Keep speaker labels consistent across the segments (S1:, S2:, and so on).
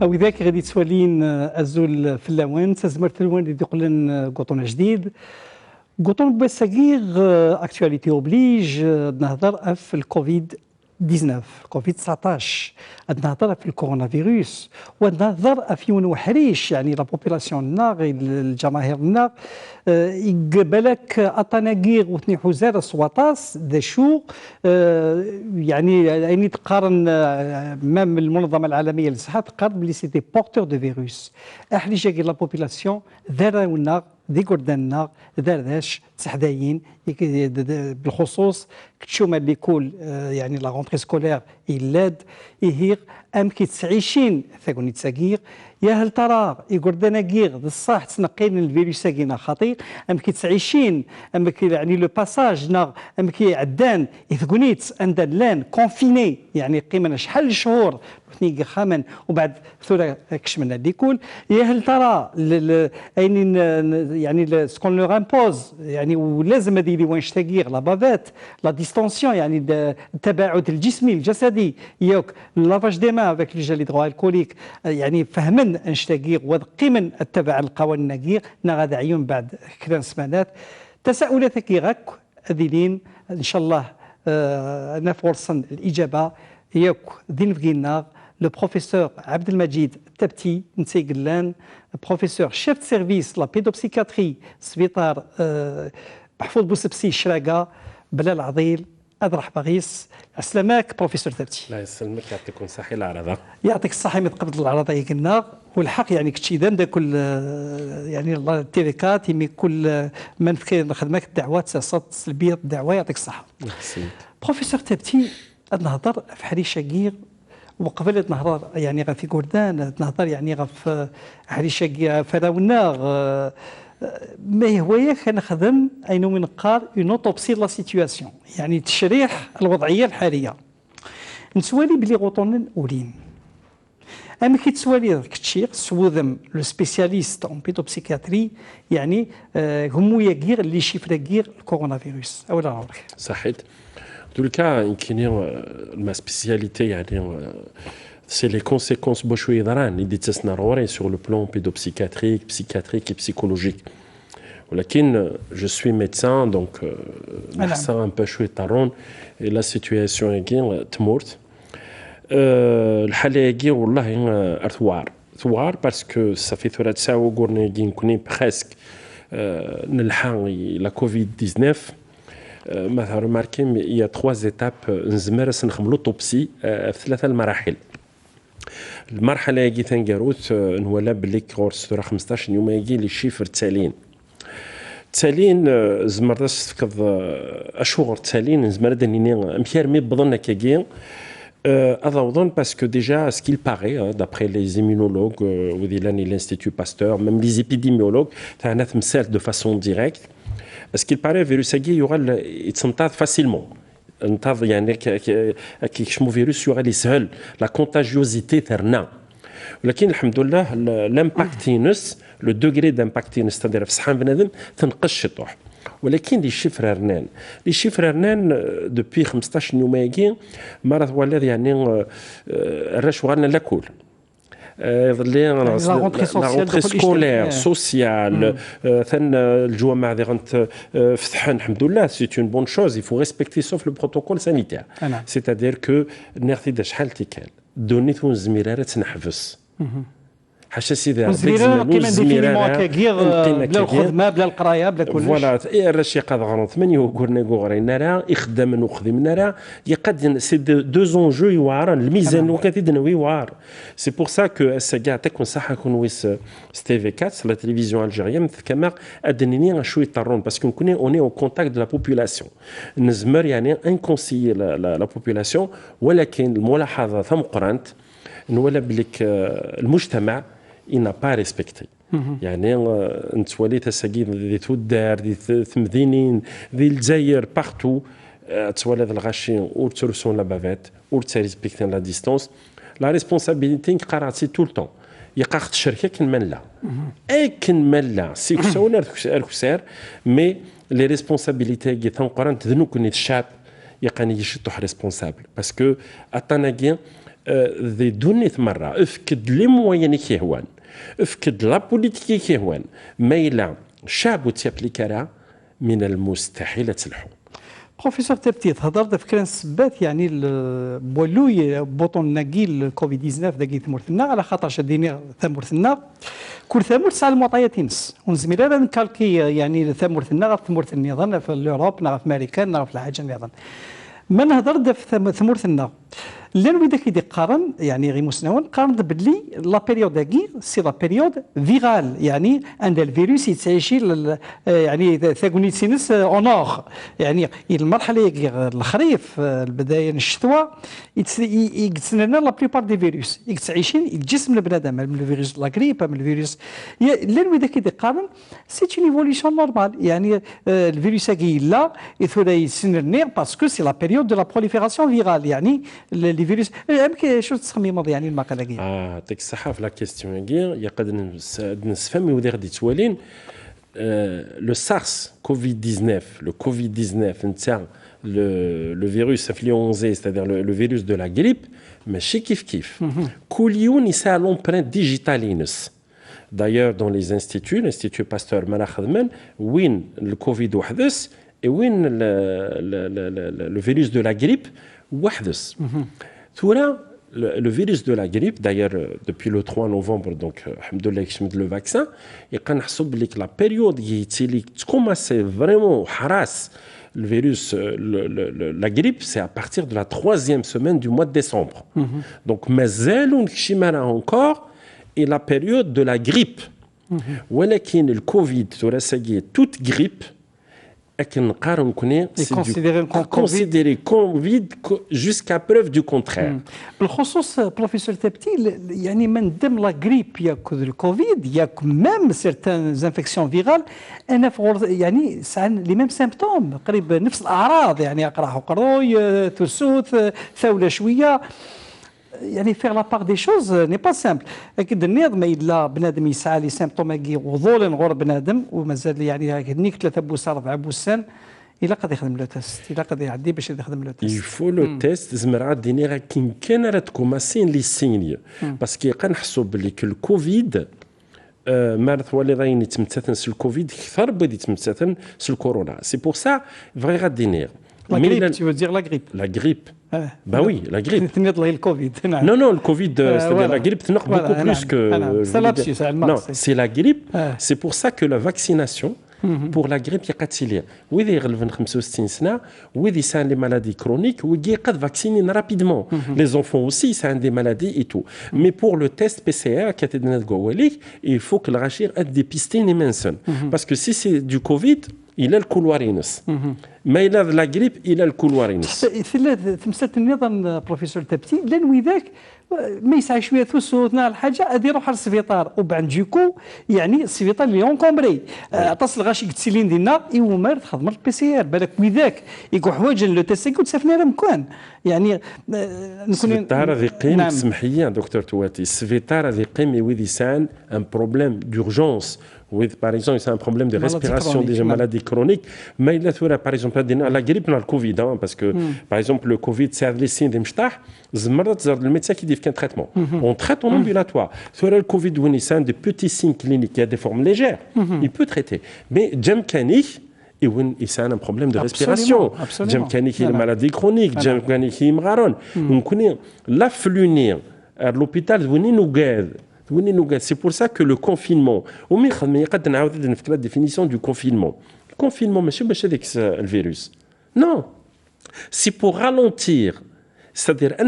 S1: وذاك غادي تولين ازول في اللوان تزمرت اللوان اللي يقول لنا قطن جديد قطن بساقيغ اكtualité اوبليج نهضر في الكوفيد 19 كوفيد 19 نهضر في الكورونا فيروس ونهضر في وحريش يعني لا بوبولاسيون الناغ الجماهير الناغ يقبلك اطناقيغ وثني حزار سواطاس ذا شو يعني تقارن مام المنظمه العالميه للصحه تقارن بلي سي دي بورتور دو فيروس احنا جاكي لا بوبولاسيون ذا الناغ دي قردنا دارداش تحدايين بالخصوص كتشوما اللي كل يعني لا غونتري سكولير يلاد يهيغ ام كي تسعيشين ثاقوني تساقيغ يا هل ترى يقردنا كيغ بالصح تنقين الفيروس ساقينا خطير ام كي تسعيشين ام كي يعني لو باساج ناغ ام كي عدان يثقونيت عند لان كونفيني يعني قيمه شحال شهور ثني خامن وبعد ثورة كشمنا اللي يقول يا هل ترى يعني سكون لو امبوز يعني ولازم هذه اللي وين تغيير لا بافات لا ديستونسيون يعني التباعد الجسمي الجسدي ياك لافاج دي مان افيك لي جيل هيدرو الكوليك يعني فهمن انشتاغير وقيمن التبع القوانين نغير نغاد عيون بعد كذا سمانات تساؤلات كيغاك ذيلين ان شاء الله انا فرصا الاجابه ياك ذين فينا le professeur Abdelmajid Tabti Ntseglan, professeur chef de service la pédopsychiatrie سبيطار محفوظ بوسبسي شراقة بلال عضيل أذرح بغيس أسلمك بروفيسور ثابتي.
S2: الله يسلمك يعطيكم الصحة العرضة.
S1: يعطيك الصحة ما تقبض العرضة قلنا والحق يعني كتشي دا كل يعني الله تي في كات يمي كل من خدمك الدعوات صوت سلبية الدعوة يعطيك الصحة. بروفيسور ثابتي نهضر في حريشة كير وقبل نهضر يعني غا في كردان نهضر يعني غا في حريشة فراونا ما هو ياك نخدم اينو من قال اون اوتوبسي لا سيتوياسيون يعني تشريح الوضعيه الحاليه نسوالي بلي غوطون اولين اما كي تسوالي كتشير سوذم لو سبيسياليست اون بيدوبسيكياتري يعني همو يغير اللي شيفرا غير الكورونا فيروس اولا نورك
S2: صحيت دول كا يمكن ما سبيسياليتي يعني c'est les conséquences بشوي ضران اللي تسنا روري sur le plan pédopsychiatrique, psychiatrique et psychologique. ولكن je suis médecin donc نحسن un peu شوي طرون et la situation يجي تمورت. الحالة يجي والله ثوار باسكو صافي ثلاث ساعة وقرنا يجي نكوني بريسك نلحق la Covid-19. مثلا remarqué il y a 3 étapes نزمر نخدم l'autopsie في 3 المراحل. المرحله يجي تنقروت نولا بلي كورس 15 يوم يجي لي شيفر تالين زمرت تفكض اشهر تالين زمرت اني مخير مي بظن كاكي اظن باسكو ديجا سكيل باغي دابري لي زيمونولوج وديلاني لانستيتو باستور ميم لي زيبيديميولوج تاعنا تمثال دو فاسون ديريكت سكيل باغي فيروس كي يوغال يتسنطاد فاسيلمون انتظر يعني كي شمو فيروس يوغالي سهل لا كونتاجيوزيتي ثرنا ولكن الحمد لله لامباكتينس لو دوغري دامباكتينس تدير في صحن بنادم تنقص شطوح ولكن لي شيفر رنان دوبي 15 يوم يجي مرات ولاد يعني الراش وغالنا لاكل يظلي لا غونتري سكولير سوسيال ثان الجوامع اللي غنتفتحن الحمد لله سي اون بون شوز يفو ريسبكتي سوف لو بروتوكول سانيتير سيتادير كو نعطي دا شحال تيكال دونيت ونزميراره تنحبس حاشا سيدي
S1: الزميراره بلا الخدمه بلا القرايه بلا كلش
S2: فوالا الرشي قاد غرون 8 وقرنا غورينا راه يخدم وخدمنا راه يقد سي دو زونجو يوارن الميزان وكثير ويوار سي بور سا كو الساكا تكون صح كون ويس ستيفي 4 لا تلفزيون الجيريان كما ادنيني شويه طرون باسكو نكوني اوني او كونتاكت دو لا بوبولاسيون نزمر يعني انكونسيي لا بوبولاسيون ولكن الملاحظه ثم قرنت نولا بليك المجتمع il n'a pas respecté. يعني نتولي تساقي ذي تودار ذي ثمذينين ذي الجزائر بارتو تولي ذي الغاشين ou ترسون لا بافيت ou تريسبكتين لا ديستونس لا ريسبونسابيلتي قراتي طول طون يقاخت الشركه كنمن لا اي كنمن لا سي كسونا ركسار مي لي ريسبونسابيلتي كي تنقرن تذنو كني الشعب يقاني يشطح ريسبونسابل باسكو اتاناكي ذي دوني مرة افكد لي موين كيهوان افكد لا بوليتيكي كيهوان مايلا شعب تيابليكارا من المستحيل تلحو.
S1: بروفيسور تبتي تهضر في كان سبات يعني بولوي بوطون ناقيل كوفيد 19 داكي ثمورتنا على خاطر شاديني ثمورتنا كل ثمور تسعى المعطيات ينس ونزميل هذا نكالكي يعني ثمورتنا غير ثمورت النظام في اوروب نا في امريكا نا في الحاجه النظام ما نهضر في ثمورتنا لان ويدا كيدي قارن يعني غير مسنون قارن باللي لا بيريود داكي سي لا بيريود فيغال يعني عند الفيروس يتعيشي يعني ثاغوني سينس اونور يعني المرحله الخريف البدايه الشتوى يتسنى لا بليبار دي فيروس يتعيشين الجسم البنادم من الفيروس لا غريب من الفيروس لان ويدا كيدي قارن سي اون ايفوليوشن نورمال يعني الفيروس كي لا يثورا يسنر باسكو سي لا بيريود دو لا بروليفيراسيون فيغال يعني الفيروس شو تسمي يعني المقاله كي
S2: يعطيك الصحه في لا كيستيون كي يقدر نفهم ودي غادي توالين لو سارس كوفيد 19 le Covid 19 نتاع le virus influenza c'est-à-dire le virus de la grippe ماشي كيف كل يوم يسال لومبرينت ديجيتال ينس d'ailleurs dans les instituts l'institut Pasteur مانا خدمان وين الكوفيد وحدث وين le virus de la grippe وحدث ثورا le virus de la grippe d'ailleurs depuis le 3 novembre donc alhamdoulilah كشمد le vaccin يقدر نحسب بليك la période qui commence vraiment حراس le virus la grippe c'est à partir de la 3e semaine du mois de décembre donc مازالو نكشمنا encore et la période de la grippe ولكن الكوفيد ثورا ساقي toute grippe considéré Covid jusqu'à preuve du contraire.
S1: بالخصوص بروفيسور تبتي يعني من ضمن لا غريب ياكل الكوفيد ياك ميم سيرتان انفكسيون فيغال انا يعني لي ميم سيمبتوم قريب نفس الاعراض يعني قراح وقروي تسوت ثوله شويه يعني فيغ لا باغ دي شوز ني با سامبل اكيد النظام الا بنادم يسعى لي سيمبتوم وظول غور بنادم ومازال يعني هنيك 3 بوسه 4 بوسان الا قد يخدم لو تيست الا قد يعدي باش يخدم لو تيست
S2: يفو لو تيست زعما راه ديني راه كان راه تكوماسين لي سيني باسكو كنحسوا بلي الكوفيد مارث ولي راين يتمثل سل الكوفيد اكثر بدي يتمثل سل الكورونا سي بور سا فغي غادي نير
S1: La grippe, tu veux dire la grippe?
S2: La grippe. Ben oui, la grippe.
S1: Le Covid.
S2: Non, non, le Covid, c'est-à-dire la grippe, c'est beaucoup plus que... Non, c'est la grippe. C'est pour ça que la vaccination, pour la grippe, il y a 4 cilières. Oui, il y a 65 سنة, oui, il y a des maladies chroniques, oui, il y a des vacciner rapidement. Les enfants aussi, c'est des maladies et tout. Mais pour le test PCR, il faut que le rachir ait dépisté les mensen. Parce que si c'est du Covid, il a le couloir inus. ما إلا لا غريب إلى الكولوارينس.
S1: تمثلت النظام بروفيسور تبتي لأن وذاك ما يسعى شويه ثوثنا الحاجه غادي يروح للسبيطار وبعد جيكو يعني السبيطار اللي اون كومبري تصل غاشي كتسيلين ديالنا ايوا مارد خدمه البي سي ار بالك وذاك يكون حوايج لو تيست كنت سافنا راه مكان يعني
S2: نكون السبيطار هذه قيم سمح لي دكتور تواتي السبيطار هذه قيم وذي سان ان بروبليم دورجونس with par exemple c'est un problème de respiration des maladies chroniques mais il a par exemple la grippe le covid hein, parce que par exemple le covid c'est les signes des mstah le médecin qui dit qu'un traitement on traite en ambulatoire sur le covid où il y a des petits signes cliniques il y a des formes légères il peut traiter mais jamkani et où il y a un problème de respiration jamkani qui est une maladie chronique jamkani qui est mararon on connaît l'afflunir à l'hôpital où nous guide. C'est pour ça que le confinement, la définition du confinement. Le confinement, monsieur, le virus. Non, c'est pour ralentir. C'est-à-dire, à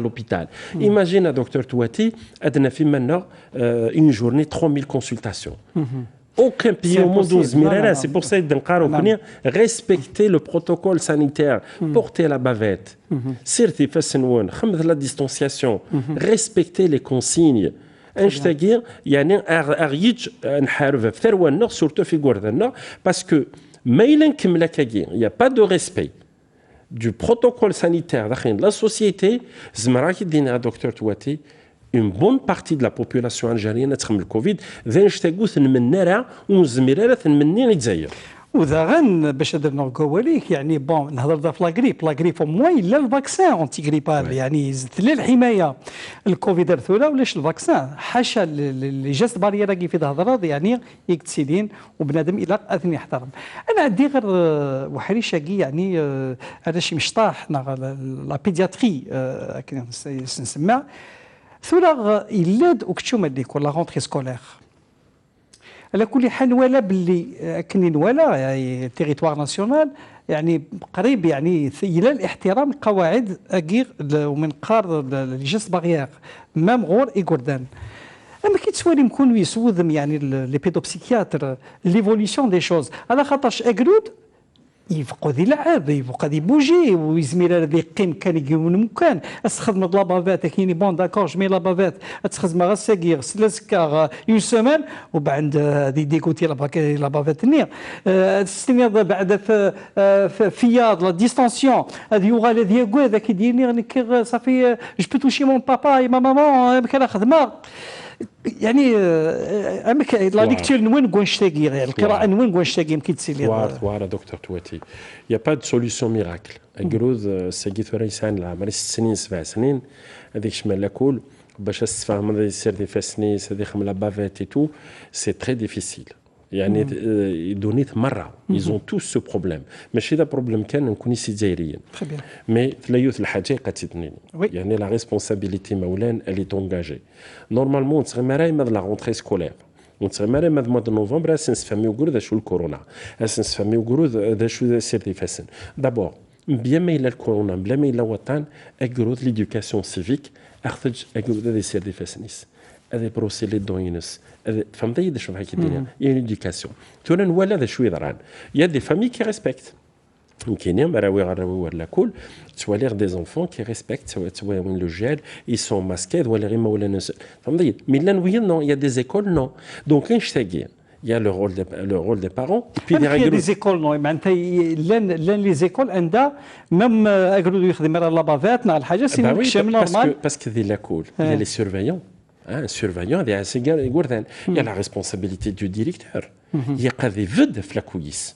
S2: l'hôpital. Imagine, docteur Touati, une journée, 3000 consultations. Aucun pays au monde c'est pour ça que respecter le protocole sanitaire, porter la bavette, la distanciation, respecter les consignes. Surtout parce que il n'y a pas de respect du protocole sanitaire de la société. Docteur Touati, une bonne partie de la population algérienne a le Covid.
S1: وذا غن باش درنا الكواليك يعني بون نهضر في لاغريب او موان الا الفاكسان اونتي غريبال يعني زدت لا الحمايه الكوفيد ارثولا ولاش الفاكسان حاشا لي جاست بارير كي في الهضره يعني يكتسلين وبنادم الى اذن يحترم. انا عندي غير وحريشه كي يعني هذا شي مشطاح لا بيدياتري نسمع ثولا يلاد وكتشوم هذيك ولا رونتري سكولير على كل حال ولا باللي كنين ولا يعني تيريتوار ناسيونال يعني قريب يعني الى الاحترام قواعد اكير ومن قار لي جيست باريير مام غور ايكوردان. اما كي تسوالي مكون يسوذم يعني لي بيدوبسيكياتر ليفوليسيون دي شوز على خاطرش اكرود يفقوا ذي لعاب يفقوا ذي بوجي ويزمير هذا قيم كان يجيون مكان استخدم لابافات كايني بون داكور جمي لابافات تخدم غا ساكير سلاسكا اون سيمين وبعد هذه ديكوتي لابافات نير السنين بعد في فياض لا ديستانسيون هذه يوغا هذه يقول هذا كيدير نير صافي جو بو توشي مون بابا اي ماما كان خدمه يعني لا ليكتور نوين كونشتاكي القراءه نوين كونشتاكي يمكن تسيلي
S2: فوالا دكتور تواتي يا با دو سوليسيون ميراكل الجروز ساكيت ريسان لا مري 6 سنين 7 سنين هذيك شمال لاكول باش تفهم هذا يصير دي فاسنيس هذيك لا بافيت اي تو سي تري ديفيسيل يعني دونيت مره ايزون تو سو بروبليم ماشي دا بروبليم كان نكوني سي جزائريين مي تلايوث الحاجه قاتتني يعني لا ريسبونسابيلتي مولان الي تونجاجي نورمالمون تسغي مراي ماد لا رونتري سكولير ونتسمى ماد موا دو نوفمبر سنسفاميو كرو ذا شو الكورونا سنسفاميو كرو ذا شو سير دي فاسن دابور بيان ما الى الكورونا بلا ما الى وطن اكروت ليدوكاسيون سيفيك اخرج اكروت ذا سير دي فاسنيس هذا بروسيلي دوينس فهمتي يد شوف هيك الدنيا يعني ايديوكاسيون تونا ولا ذا شوي ضران يا دي فامي كي ريسبكت يمكن مراوي ولا كل توالير دي زونفون كي ريسبكت سواء وين لو جيل اي سون ماسكيد ولا غير ولا ناس فهمتي مي لا نويا نو يا دي زيكول نو دونك نشتاقي il y a le rôle des parents et puis
S1: il y a des écoles non معناتها لان لي زيكول عندها ميم اقدروا يخدم على لابافات مع الحاجه سي نورمال
S2: باسكو ذي لاكول il y a les surveillants un surveillant il y a la responsabilité du directeur il y a des vedes في la coulisses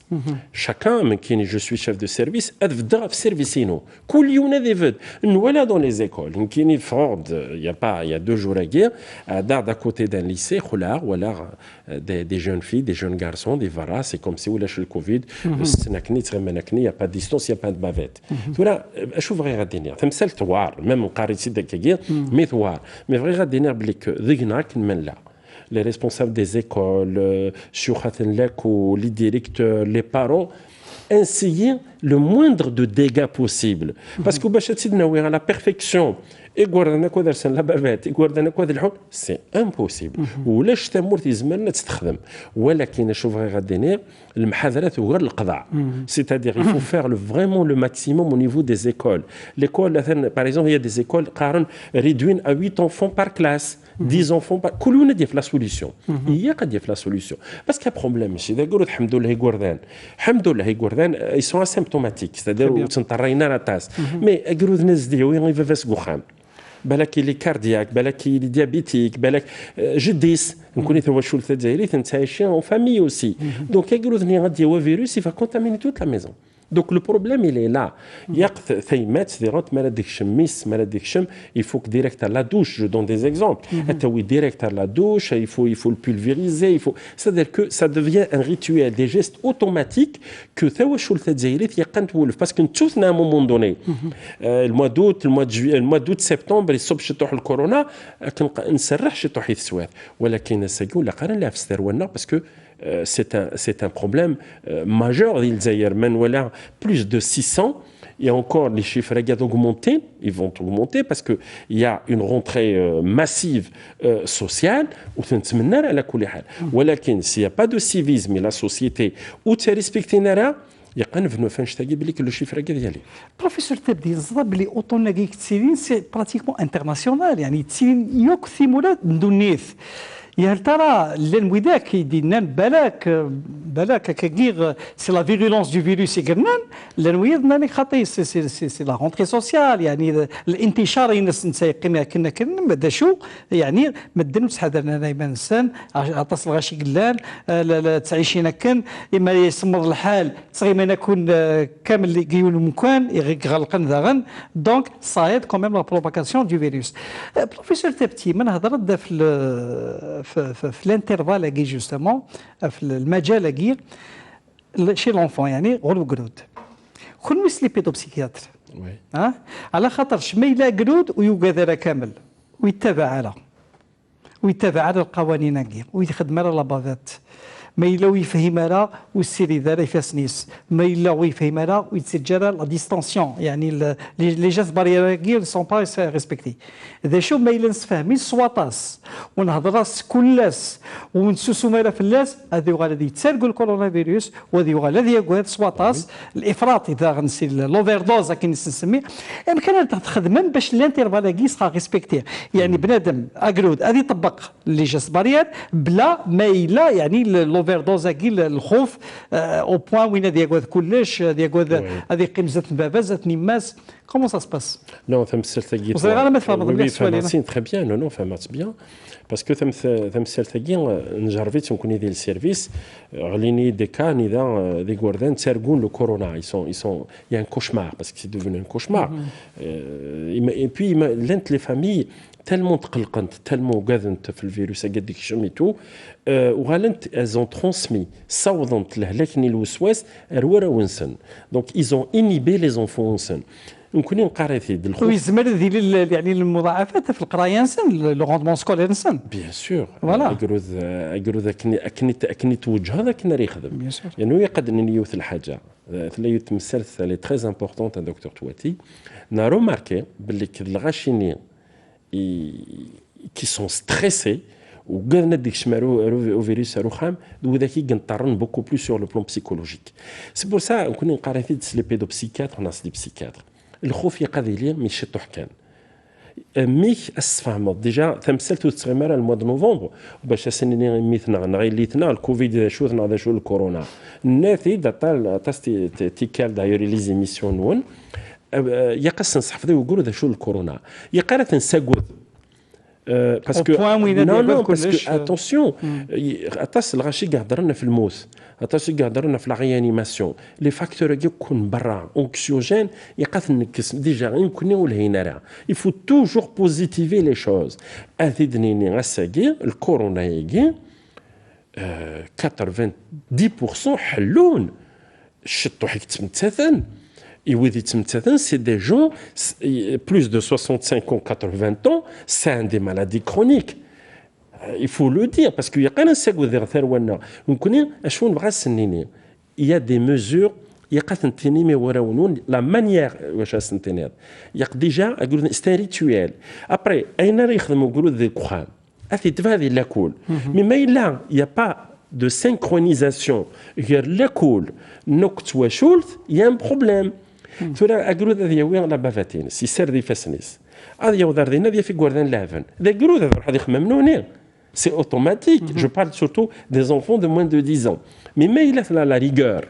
S2: chacun من كاين je suis chef de service ادفدر في سيرفيسينو كل يوم des vedes ولا dans les écoles كاين فورد il y a 2 jours à guerre d'à côté d'un lycée خلاق ولا des jeunes filles des jeunes garçons des varas c'est comme si ولا le covid استنكني تغمنكني il y a pas de distance il y a pas de bavette ولا اشوف غير غادي تمثال ثوار ميم قاريتي داك كير مي ثوار مي غير غادي بليك ذقنا كنمن لا les responsables des écoles, les directeurs, les parents, essayer le moindre de dégâts possible. Parce que à la perfection, c'est impossible. ولاش تمور تيزمرنا تستخدم ولكن شوف غير غادي المحاضرات وغير القضاء c'est-à-dire il faut faire vraiment le maximum au niveau des écoles. L'école par exemple il y a des écoles قارن réduire à 8 enfants par classe 10 enfants par كلنا دي في لا سوليوشن هي قد دي في لا سوليوشن بس كا بروبليم ماشي اذا قلت الحمد لله يقردان الحمد لله يقردان ils sont asymptomatiques c'est-à-dire تنطرينا راتاس مي قرود ناس ديوي يفاس قخام بالك لي كاردياك بالك لي ديابيتيك بالك جديس نكوني ثوا شول الجزائري تنتعايشين اون فامي اوسي دونك يقولوا ثني غادي هو فيروس يفا كونتاميني توت لا ميزون Donc le problème il est là. Il faut que direct à la douche, je donne des exemples. Oui, direct à la douche, il faut le pulvériser, c'est-à-dire que ça devient un rituel, des gestes automatiques que parce que tout à un moment donné, le mois d'août, le mois d'août septembre, il صب شطوح الكورونا نسرح شطوح يتسوات ولكن السجون لا قرن لا فستر parce que c'est un problème majeur. Plus de 600. Et encore, les chiffres augmentés, ils vont augmenter parce qu'il y a une rentrée massive sociale. S'il n'y a pas de civisme et la société, où tu respectes يقنف نو فاش تاجي بليك لو شيفر ديالي
S1: بروفيسور تبدي الزرب اللي اوطون كي تسيرين سي براتيكمون انترناسيونال يعني تسيرين يوك ثيمولا دونيث يا هل ترى لان وذاك يدينا بالك كغير سي لا فيرولونس دو فيروس يقرنان لان ويدنا خاطي سي لا رونتري سوسيال يعني الانتشار ينس نسايقنا كنا بدا شو يعني مدن حضرنا دائما انسان اتصل غاشي قلال تعيشينا كان اما يسمر الحال صغير نكون كامل اللي قيون مكان يغلقن ذاغن دونك صايد كوميم لا بروباكاسيون دو فيروس بروفيسور تبتي من هضرت في الانترفال كي جوستومون في المجال كي شي لونفون يعني غلو قرود كون مثل بيدوبسيكياتر على خاطر شميلا قرود ويقدر كامل ويتبع على القوانين كي ويخدم على لابافات ما إلا ويفهم لها والسيري ذا يفاسنيس ما إلا ويفهم لها ويتسجل لا ديستانسيون يعني لي جاست باريير سون با ريسبكتي إذا شو ما إلا نسفهمي سواطاس ونهضراس كلاس ونسوسو مالا في اللاس هذا يغال يتسرقوا الكورونا فيروس وهذا يغال هذا يقعد سواطاس الإفراط إذا غنسي لوفيردوز كي نسميه يمكن تخدم باش الانترفال كيس ريسبكتيه يعني بنادم اكرود هذه يطبق لي جاست باريير بلا ما إلا يعني فيردوز الخوف او بوان وين هذا يقعد كلش هذا يقعد هذه قيم زات بابا زات نماس كومون سا سباس
S2: نو ثمثل ثقيل
S1: وصغير ما تفهم
S2: بالك سؤالين تري بيان نو فهمت بيان باسكو ثمثل ثقيل نجربت نكون ديال السيرفيس عليني دي كان اذا دي غوردان تسرقون لو كورونا يسون يا ان كوشمار باسكو سي دوفون ان كوشمار اي بي لانت لي فامي تالمون تقلقنت تالمون قاذنت في الفيروس قديك شميتو وغالنت ازون ترونسمي صوضنت لهلاكني الوسواس روارا ونسن دونك ايزون انيبي لي زونفون ونسن نكون نقاريتي د الخوف
S1: ويزمر يعني المضاعفات في القرايه نسن لو روندمون سكولير نسن
S2: بيان سور اكروز اكني توجه هذا كنا يخدم يعني يقد نيوث الحاجه ثلاث مسلسل لي تري امبورطونت دكتور تواتي نا روماركي باللي الغاشيني qui sont stressés وقالنا ديك شمارو فيروس روخام وذاك ينطرن بوكو بلو سور لو بلون بسيكولوجيك سي بور سا نكون نقاري لي بيدوبسيكاتر ناس لي بسيكاتر الخوف يقضي لي مي شتو حكان ميك اسفهم ديجا تمثلت تسغمر المواد نوفمبر باش سنين ميثنا نغيليتنا الكوفيد شو هذا شو الكورونا ناثي دطال تاستي تيكال دايوري لي زيميسيون نون يقص نصحفظي ويقولوا ذا شو الكورونا يقرا نساقوذ باسكو نو باسكو اتونسيون اتاس الغاشي قاعد في الموت اتاس قاعد في لاغيانيماسيون لي فاكتور يكون برا اوكسيوجين يقاث نكس ديجا يمكن ولا هنا يفو توجور بوزيتيفي لي شوز اثيدني غاساكي الكورونا يجي 90% حلون شتو حيك تمتثن يودي تمتثن سي دي جون بلوس دو 65 ans 80 ans c'est un des maladies chroniques il faut le dire parce que يقانا نساقو ذير ثرونا نكوني اشون بغا سنيني il y a des mesures يقات نتيني مي وراونون لا مانيير واش سنتينير يق ديجا اقول سي ريتويال ابري اين يخدموا يقولوا ذي القران افي تفادي لاكول مي ما الا يا با de synchronisation غير لاكول نكت وشولت يا ان بروبليم ترى اقول هذا وين لا بافاتين سي سير دي فاسنيس هذا يودر دينا في غوردان لافن ذا قرود هذا راح يخممنوني سي اوتوماتيك جو بارل سورتو دي زونفون دو موان دو 10 ans مي ما الا لا ريغور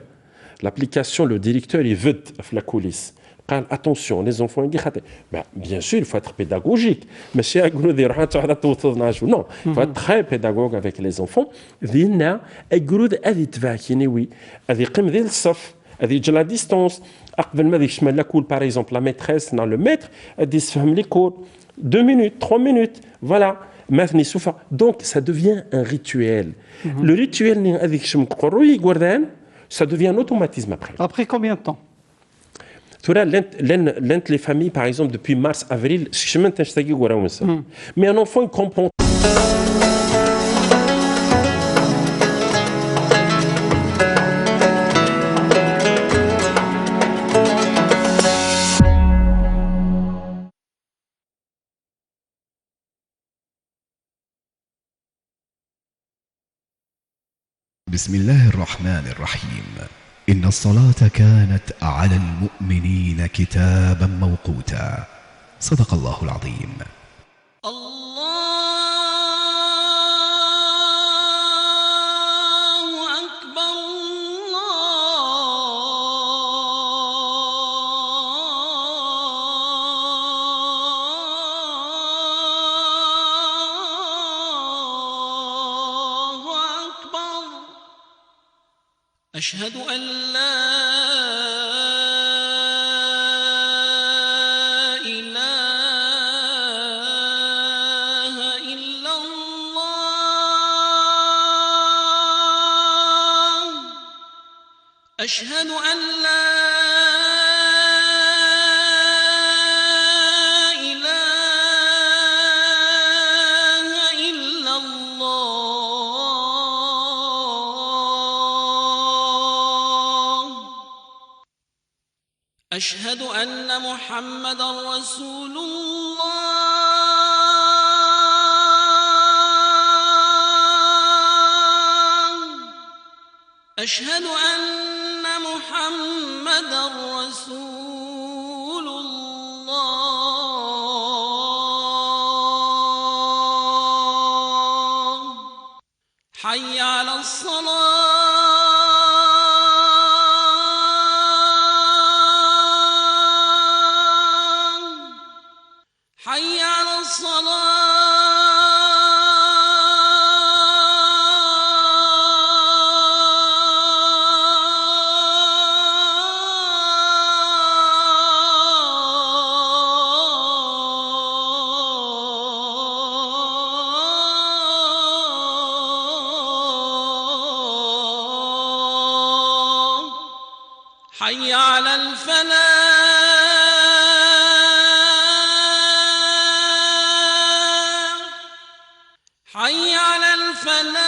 S2: l'application le directeur il veut في la coulisse قال attention les enfants يجي خاطر bien sûr il faut être pédagogique ماشي يقولوا دير حتى وحده توصلنا شو نو il faut être très pédagogue avec les enfants دينا يقولوا هذه تفاكيني وي هذه قيم ذي الصف هذه يجي لا ديستونس قبل ما يشمل لا كول باغ اكزومبل لا ميتريس نا لو ميتر غادي يفهم لي كور 2 minutes 3 minutes voilà مثني سوفا دونك ça devient un rituel le rituel ني هذيك شمقرو يقردان ça devient un automatisme après.
S1: Après combien de temps?
S2: Les familles, par exemple, depuis mars-avril, mais un enfant, il comprend.
S3: بسم الله الرحمن الرحيم إن الصلاة كانت على المؤمنين كتابا موقوتا صدق الله العظيم.
S4: الله أشهد أن لا إله إلا الله أشهد أن لا أشهد أن محمدًا رسول الله أشهد أن محمدًا رسول الله حي على الصلاة حي على الصلاة حي على الفلاح حي على الفلاح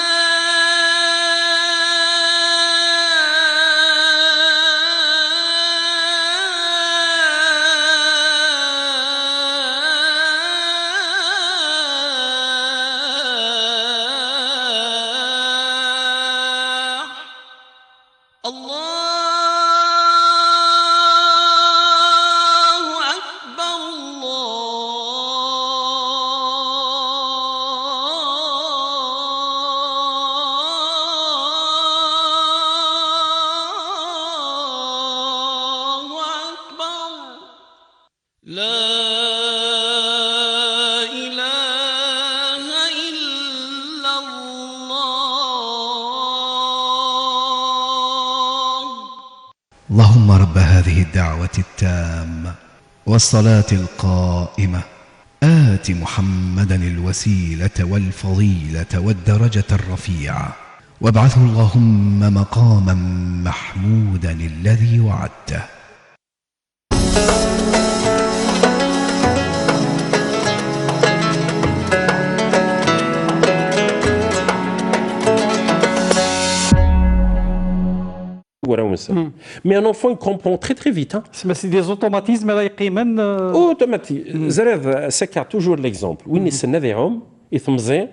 S4: الله أكبر الله أكبر لا إله إلا الله
S3: اللهم رب هذه الدعوة التامة والصلاة القائمة آت محمدا الوسيلة والفضيلة والدرجة الرفيعة وابعثه اللهم مقاما محمودا الذي وعدته.
S2: Mais un enfant, il comprend très très vite. Hein.
S1: C'est des automatismes là يقيمن
S2: Automatique. زراد سكر toujours l'exemple. وين السنة ذيهم يثمزين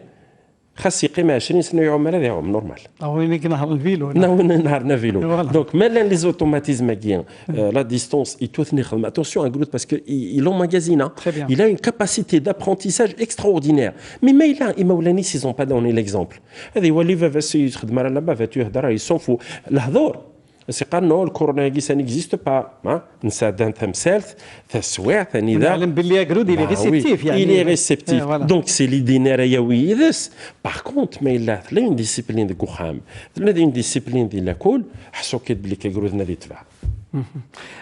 S2: خاص يقيم 20 سنة يعوم على ذيهم نورمال.
S1: أو ينك نهار الفيلو.
S2: نهار فيلو. Donc même les automatismes guien la distance il doit tenir attention à Groot parce que il emmagasine. Il a une capacité d'apprentissage extraordinaire. Mais il مولاني s'ils ont pas donné l'exemple. هذا هو اللي va se يخدم على là-bas va tu يهدر il s'en fout. الهضور سي قال نو الكورونا كي سا نيكزيست با نساعد ثمثالث تسويع ثاني ذا
S1: نعلم باللي اكرود اللي ريسبتيف
S2: يعني اللي ريسبتيف دونك سي لي دينار يويدس باغ كونت ما الا ثلاين ديسيبلين ديك وخام ثلاين ديسيبلين ديال لاكول حسو كيد بلي كيكرود نادي تبع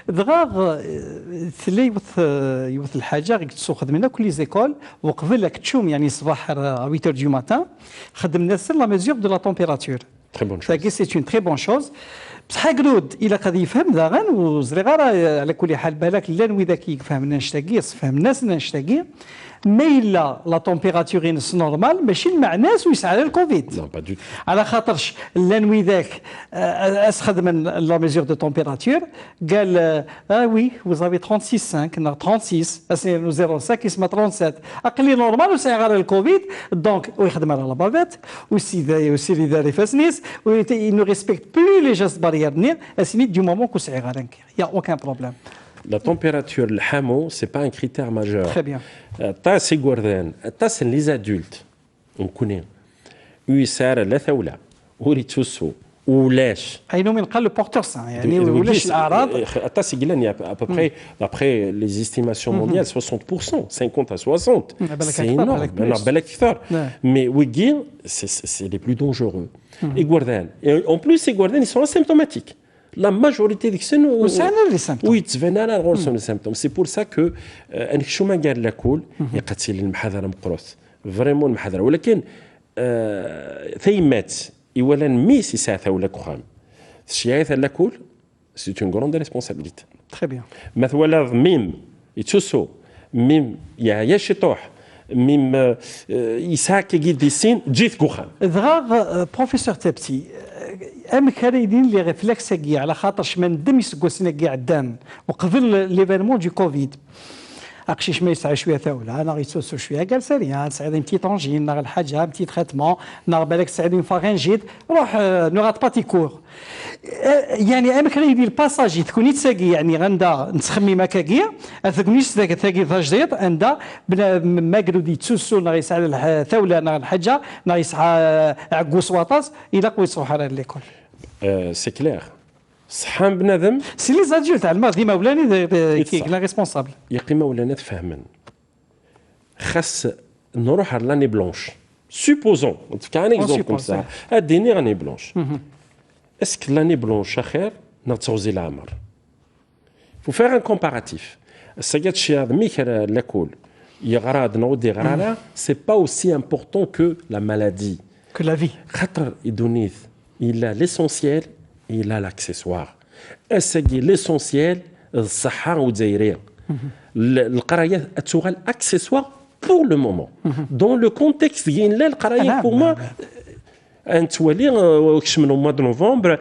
S1: دغاغ ثلي يوث الحاجه غيك تسوخ خدمنا كل زيكول وقبل لك تشوم يعني صباح 8 دو ماتان خدمنا سر لا ميزور دو لا تمبيراتور
S2: تري بون شوز
S1: سي اون تري بون شوز بصح قرود الا قد يفهم ذا غن وزري غير على كل حال بالك لا نوي ذاك يفهم نشتاقي فهم الناس نشتاقي ما الا لا تمبيراتور ينس نورمال ماشي مع ناس ويسعى على الكوفيد
S2: لا با دو
S1: على خاطرش لا نوي ذاك اسخدم لا ميزور دو تمبيراتور قال وي وزافي 36 كنا 36 اسي 05 اسمها 37 اقلي نورمال وسعى على الكوفيد دونك ويخدم على لابافيت وسي داري فاسنيس وي نو ريسبكت بلو لي جاست باريير نير اسيني دو مومون كو سعى على يا اوكان بروبليم.
S2: La température, le hamon, ce n'est pas un critère majeur.
S1: Très bien.
S2: C'est Gordon. C'est les adultes. On connaît. Uissar la thaoula. Uritusu. ولاش
S1: اينو من قال لو بورتور سان يعني ولاش الاعراض
S2: حتى سيقلان à peu près d'après les estimations mondiales 60%, 50 à 60. C'est énorme. بالك كثر. Mais ويجي c'est les plus dangereux. Et Guardan. Et en plus ces Guardan ils sont asymptomatiques. La majorité des symptômes oui تبان لها غير les symptômes. C'est pour ça que انك شو ما قال لاكول يقتل المحاضره مقروث. Vraiment المحاضره ولكن ثيمات إولا ميسي ساعة ولا كخام الشيء هذا كل سي اون غروند ريسبونسابيلتي
S1: تري بيان
S2: مثلا ميم يتسوسو ميم يا شطوح ميم يساك يجي سين جيت كخام
S1: دغا بروفيسور تابتي ام كاريدين لي ريفلكس كي على خاطر شمن دم يسقسنا كاع عدام وقبل ليفينمون دو كوفيد اقشيش ما يسعى شويه ثوله انا غيتسوسو شويه جالسه ليا تسعد بتي طونجين ناغ الحاجه بتي تريتمون ناغ بالك تسعد فارنجيت روح نوغات باتي كور يعني ام كريدي الباساجي تكون يتساقي يعني غندا نتخمي ما كاكيا اثقنيش ثاقي ثاجديط عندها ما قرودي تسوسو ناغ يسعى ثوله ناغ الحاجه ناغ يسعى عكوس واطاس الى قويت روح على ليكول
S2: سي كلير صحان بنادم
S1: سي لي زادولت على الماضي مولاني كي لا ريسبونسابل
S2: يقي مولانا تفهمن خاص نروح على لاني بلونش سوبوزون كان اكزومبل كوم سا اديني راني بلونش اسك لاني بلونش خير نتوزي العمر فو فير ان كومباراتيف السيد شي هذا ميكر لاكول يغراد نودي غرانا سي با اوسي امبورطون كو لا مالادي
S1: كو لا في
S2: خاطر يدونيث الى ليسونسيال il a l'accessoire. C'est l'essentiel الصحة والجزائرية. القراية تشغل accessoire pour le moment. Dans le contexte ين لا القراية pour moi أنت ولي وكش من mois de novembre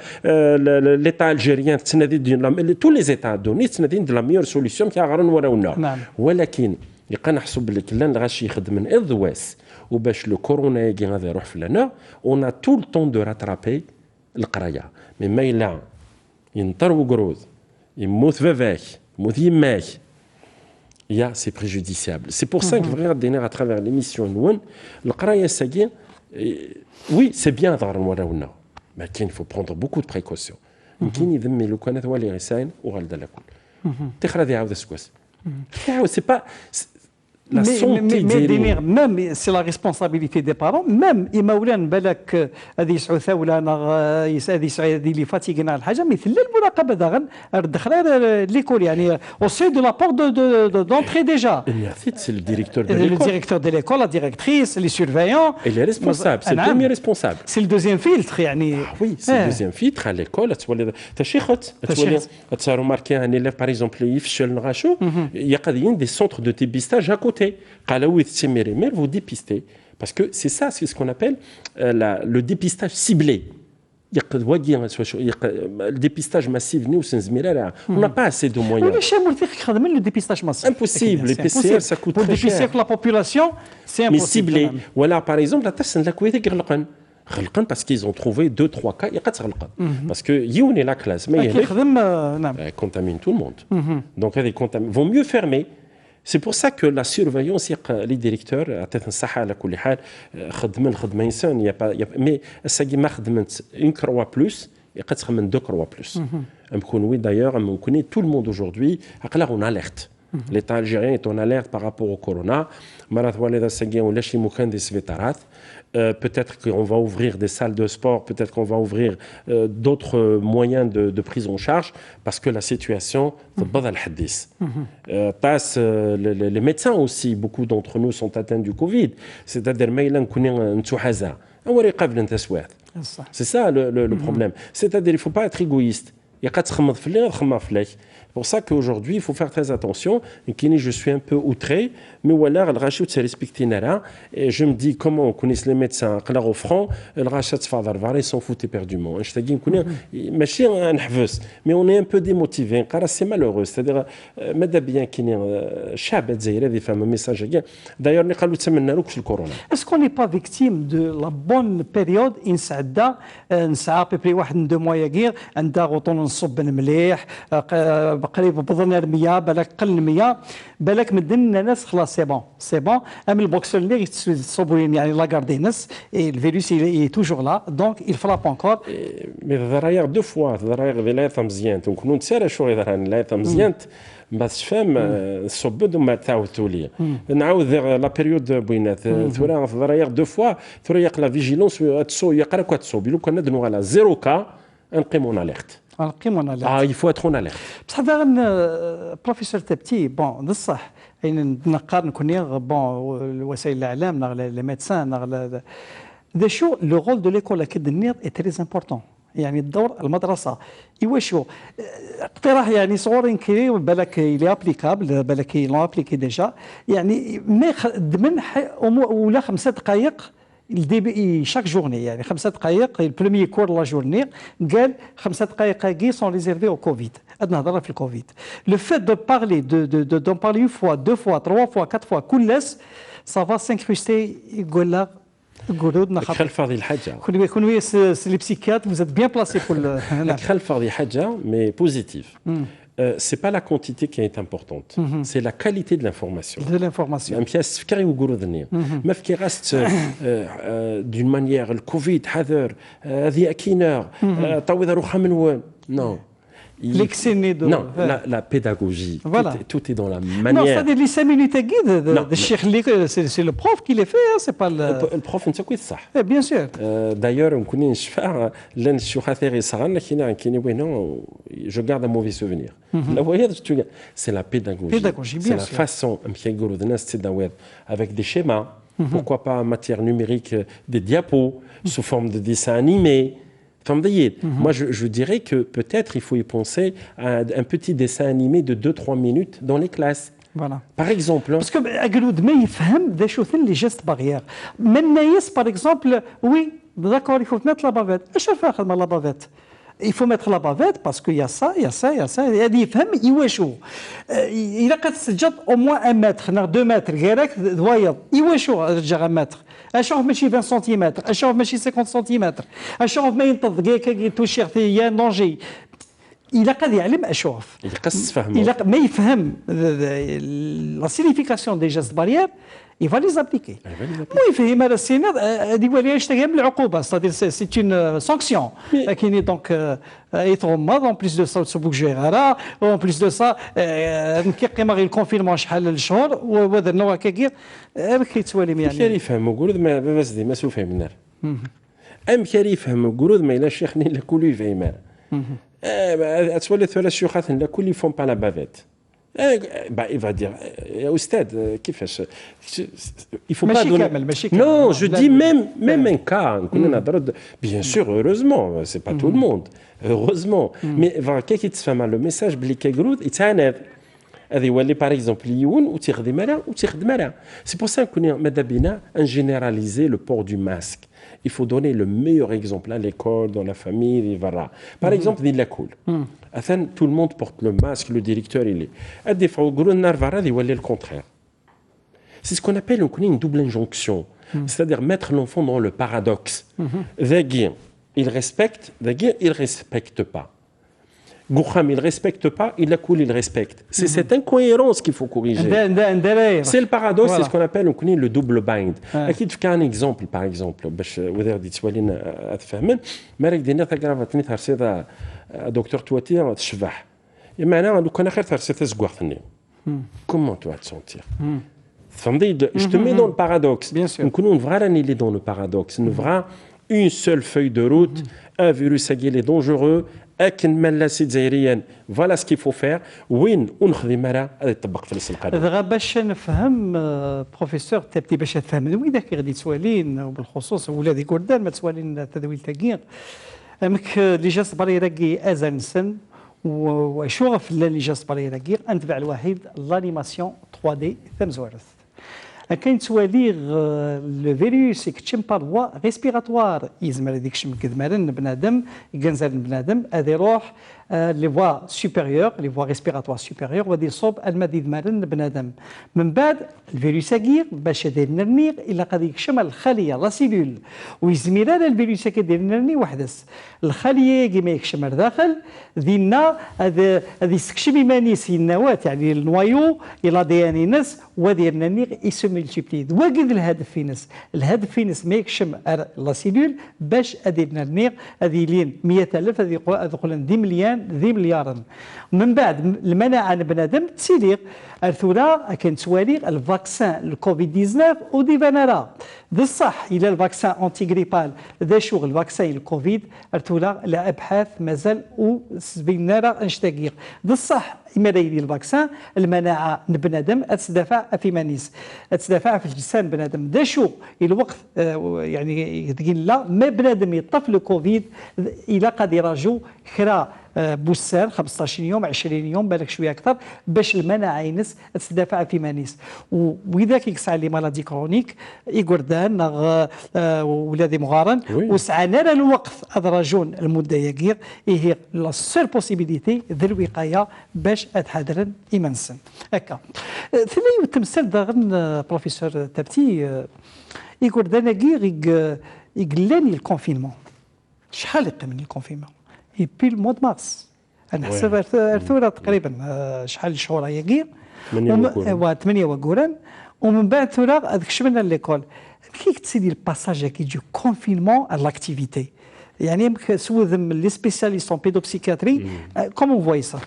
S2: l'état algérien تنادي tous les états دوني تنادي de la meilleure solution كي غارن وراونا. ولكن يبقى نحسب لك لان غاشي يخدم من إذواس وباش لو كورونا يجي غادي يروح في لنا on a tout le temps de rattraper القرايه مي ما يلا ينطر وقروض يموت فافاك يموت يماك يا سي بريجوديسيابل سي بور سا كو فغي غادينا اترافير ليميسيون نون القرايه ساكي وي سي بيان ظهر وراونا ما كاين فو بروندر بوكو دو بريكوسيون يمكن يذمي لو كانت والي غيساين وغالدا لاكل تخرا دي عاود سكواس سي با La santé
S1: même c'est la responsabilité des parents même إماولان بالك هذه يسعو ثولة هذه يسعو هذه اللي فاتيقنا الحاجة مثل المراقبة داغن الدخلة ليكول يعني au sein de la porte d'entrée déjà.
S2: C'est le directeur de
S1: l'école.
S2: Le
S1: directeur de l'école, la directrice, les surveillants.
S2: Et les responsables, c'est le premier responsable.
S1: C'est le deuxième filtre يعني.
S2: Oui, c'est le deuxième filtre à l'école. تشيخت tu as remarqué un élève par exemple يفشل نغاشو يقدين des centres de dépistage à côté. Vous dépistez. Parce que c'est ça, c'est ce qu'on appelle le dépistage ciblé. Le dépistage massif, on n'a pas assez de moyens.
S1: Le dépistage massif.
S2: Impossible. Les PCR, ça coûte très cher.
S1: Pour dépister la population, c'est impossible.
S2: Mais ciblé. Voilà, par exemple, la tasse de la Kuwait est parce qu'ils ont trouvé 2-3 cas, parce que Youn est la classe, mais il contamine tout le monde. Donc, il vaut mieux fermer. C'est pour ça que la surveillance, les directeurs, mais une croix plus, et deux croix plus. Oui, d'ailleurs, tout le monde aujourd'hui, on alerte. L'État algérien est en alerte par rapport au corona. Peut-être qu'on va ouvrir des salles de sport, peut-être qu'on va ouvrir d'autres moyens de prise en charge, parce que la situation, les médecins aussi, beaucoup d'entre nous sont atteints du Covid. C'est-à-dire, c'est ça le problème. C'est-à-dire, il ne faut pas être égoïste. C'est pour ça qu'aujourd'hui, il faut faire très attention. Je suis un peu outré, mais voilà, le rachat c'est respecté. Et je me dis, comment on connaît les médecins, au front, le rachat ils s'en foutent éperdument. Mais on est un peu démotivé. C'est malheureux. C'est-à-dire, d'ailleurs,
S1: est-ce qu'on n'est pas victime de la bonne période à peu près 1-2 mois يجير عندها غطون نصب مليح بقريب بظن 100 بالك قل 100 بالك مدن الناس خلاص سي بون ام البوكسور اللي تصوبين يعني لا غاردينس الفيروس اي توجور لا دونك il frappe encore
S2: مي الضراير دو فوا الضراير لا مزيان نكونوا نتسالى شو يظهر لا مزيان باش فهم صبد وما تعاودتوا لي نعاود لا بيريود بينات ثورا الضراير دو فوا ثورا يقلا فيجيلونس تسو يقرا كتسو بيلو كنا ندنو على 0 كا نقيمون اليرت
S1: نقيمون اليرت
S2: il faut être en alerte
S1: بصح هذا بروفيسور تبتي بون بصح يعني نقارن كوني بون وسائل الاعلام نغ لي ميدسان نغ دا شو لو رول دو ليكول اكيد النير اي تري امبورطون يعني الدور المدرسه ايواشو اقتراح يعني صغيرين كي بالك لي ابليكابل بالك لون ابليكي ديجا يعني ما ضمن ولا 5 دقائق الديبي شاك جورني يعني 5 دقائق البروميي كور لا جورني قال 5 دقائق هاكي سون ريزيرفي او كوفيد عندنا هضره في الكوفيد لو فيت دو بارلي دو بارلي اون فوا دو فوا 3 فوا 4 فوا كلس سافا سانكريستي يقول لك
S2: خلف هذه الحاجه
S1: كون سي لي بسيكيات vous êtes bien placé pour le
S2: خلف هذه حاجه مي بوزيتيف c'est pas la quantité qui est importante c'est la qualité de l'information ما فيهاش تفكري وقولوا ذنيا ما فكرت d'une manière الكوفيد حذر هذه اكينر طوي روحها من وين نو Non, la pédagogie, voilà. Tout est dans la manière.
S1: Non, c'est-à-dire les 5 minutes à guide de Cheikh c'est le prof qui les fait, hein, c'est pas
S2: le prof, c'est quoi ça?
S1: Bien sûr.
S2: D'ailleurs, on connaît l'un de je garde un mauvais souvenir. C'est la pédagogie. C'est la façon, avec des schémas, pourquoi pas en matière numérique, des diapos, sous forme de dessins animés. Moi, je dirais que peut-être il faut y penser à un petit dessin animé de 2-3 minutes dans les classes.
S1: Voilà.
S2: Par exemple.
S1: Parce que Agloud, mais il fait les gestes barrières. Même Naïs, par exemple, oui, d'accord, il faut mettre la bavette. Je vais faire la bavette. Il faut mettre la bavette parce qu'il y a ça, il y a ça, il y a ça. Il y a فهم يواشو. Il a قد سجد au moins 1 mètre, 2 mètres. غيرك ضوايض. يواشو رجع 1 mètre. اشوف ماشي 20 سنتيمتر اشوف ماشي 50 سنتيمتر اشوف ما ينتض كي توشير يا نونجي الى قد يعلم اشوف
S2: يقص فهمه
S1: الى ما يفهم لا سينيفيكاسيون دي جيست بارير il va les appliquer. Oui, يفهم هذا السينار هذه ولي يشتغل بالعقوبه c'est une sanction كاين دونك يتغمض en plus de ça تسبوك جيرارا en plus de ça كيما غير الكونفينمون شحال الشهور ودرنا هكاكير كيتوالي يعني
S2: كيف يفهموا قرود ما بس دي ما سوف يفهم ام كيف يفهموا قرود ما الا شيخني لا كل يفهم اتولي ثلاث شيوخات لا كل يفهم با لا بافيت il va dire أستاذ كيفاش il faut pas donner non je dis même un cas bien sûr heureusement c'est pas tout le monde heureusement mais كي تفهم le message بلي كيقرود يتعنف هذا يولي باغ اكزومبل يون وتخدم على وتخدم على سي بور سا كنا ماذا بينا ان جينيراليزي لو بور دو ماسك il faut donner le meilleur exemple à l'école, dans la famille, voilà. Par exemple, dans l'école, tout le monde porte le masque, le directeur, il est. Des fois, le contraire. C'est ce qu'on appelle une double injonction, c'est-à-dire mettre l'enfant dans le paradoxe. Il respecte, il ne respecte pas. Goukham, il ne respecte pas, il il respecte. C'est cette incohérence qu'il faut corriger. C'est le paradoxe, voilà. C'est ce qu'on appelle le double bind. Akid fika un exemple, par exemple, باش وذا دي تسوالين اتفهمن مالك دينا تقرا نثار سيدا دكتور تواتي تشبح معناها لو كان خير ترسي تزغوختني comment tu vas te sentir je te mets dans le paradoxe نكونوا فراني اللي dans le paradoxe نفرا une seule feuille de route un virus qui est dangereux أكن ملاسي جزائريا فوالا سكي فو فير وين ونخذ مرة هذا يطبق في القانون.
S1: هذا باش نفهم بروفيسور تبتي باش تفهم وين ذاك غادي تسوالين وبالخصوص ولادي قردان ما تسوالين تدويل تاكير امك لي جاست بريراكي ازان سن وشوف لي جاست بريراكي انتبع الوحيد لانيماسيون 3 دي ثمزورث كاين تواليغ لو فيروس يكتشم با فوا ريسبيراتوار يزمر هذيك الشم كدمارن بنادم ينزل بنادم هذا يروح لي فوا سوبيريور لي فوا ريسبيراتوار سوبيريور غادي يصوب المادي دمارن بنادم من بعد الفيروس كير باش داير نرنيغ الا غادي يكشم الخليه لا سيلول ويزمر على الفيروس كيدير نرني وحدس الخليه كيما يكشم داخل دينا هذا يستكشف مانيس النواه يعني النوايو الى دي ان نس ودير نرنيغ يسو ملتيبلي واجد الهدف في نس ما يكشم لا سيلول باش ادير نرنيغ هذه لين 100,000 هذه يقولون 10 مليون 10 مليار من بعد المناعه بنادم تسيليغ الثورة كان تواليغ الفاكسان الكوفيد 19 ودي فانارا بصح الى الفاكسان انتي غريبال ذا شغل الفاكسان الكوفيد الثورة لا ابحاث مازال وسبينارا انشتاقيق بصح إما يدير الفاكسان المناعه بنادم تدافع في مانيس تدافع في جسم بنادم ذا شو الوقت يعني تقول لا ما بنادم يطفل الكوفيد الى قد يراجو خرا بوسان 15 يوم 20 يوم بالك شويه اكثر باش المناعه ينس تدافع في مانيس واذا كيسعى لي مالادي كرونيك يقردان ولادي مغارن وسعنا الوقت ادراجون المده يقير هي لا سول بوسيبيليتي ذا الوقايه باش اتحضرن ايمانسن هكا ثاني تمثال داغن بروفيسور تبتي يقردان يقلاني الكونفينمون شحال يقيمني الكونفينمون يبي المود مارس انا حسب الثوره تقريبا شحال شهور هي 8 وكوران ومن بعد ثوره هذاك شملنا ليكول كي تسيدي الباساج كي يجي كونفينمون على لاكتيفيتي يعني سوذم لي سبيسياليست en pédopsychiatrie comment vous voyez ça?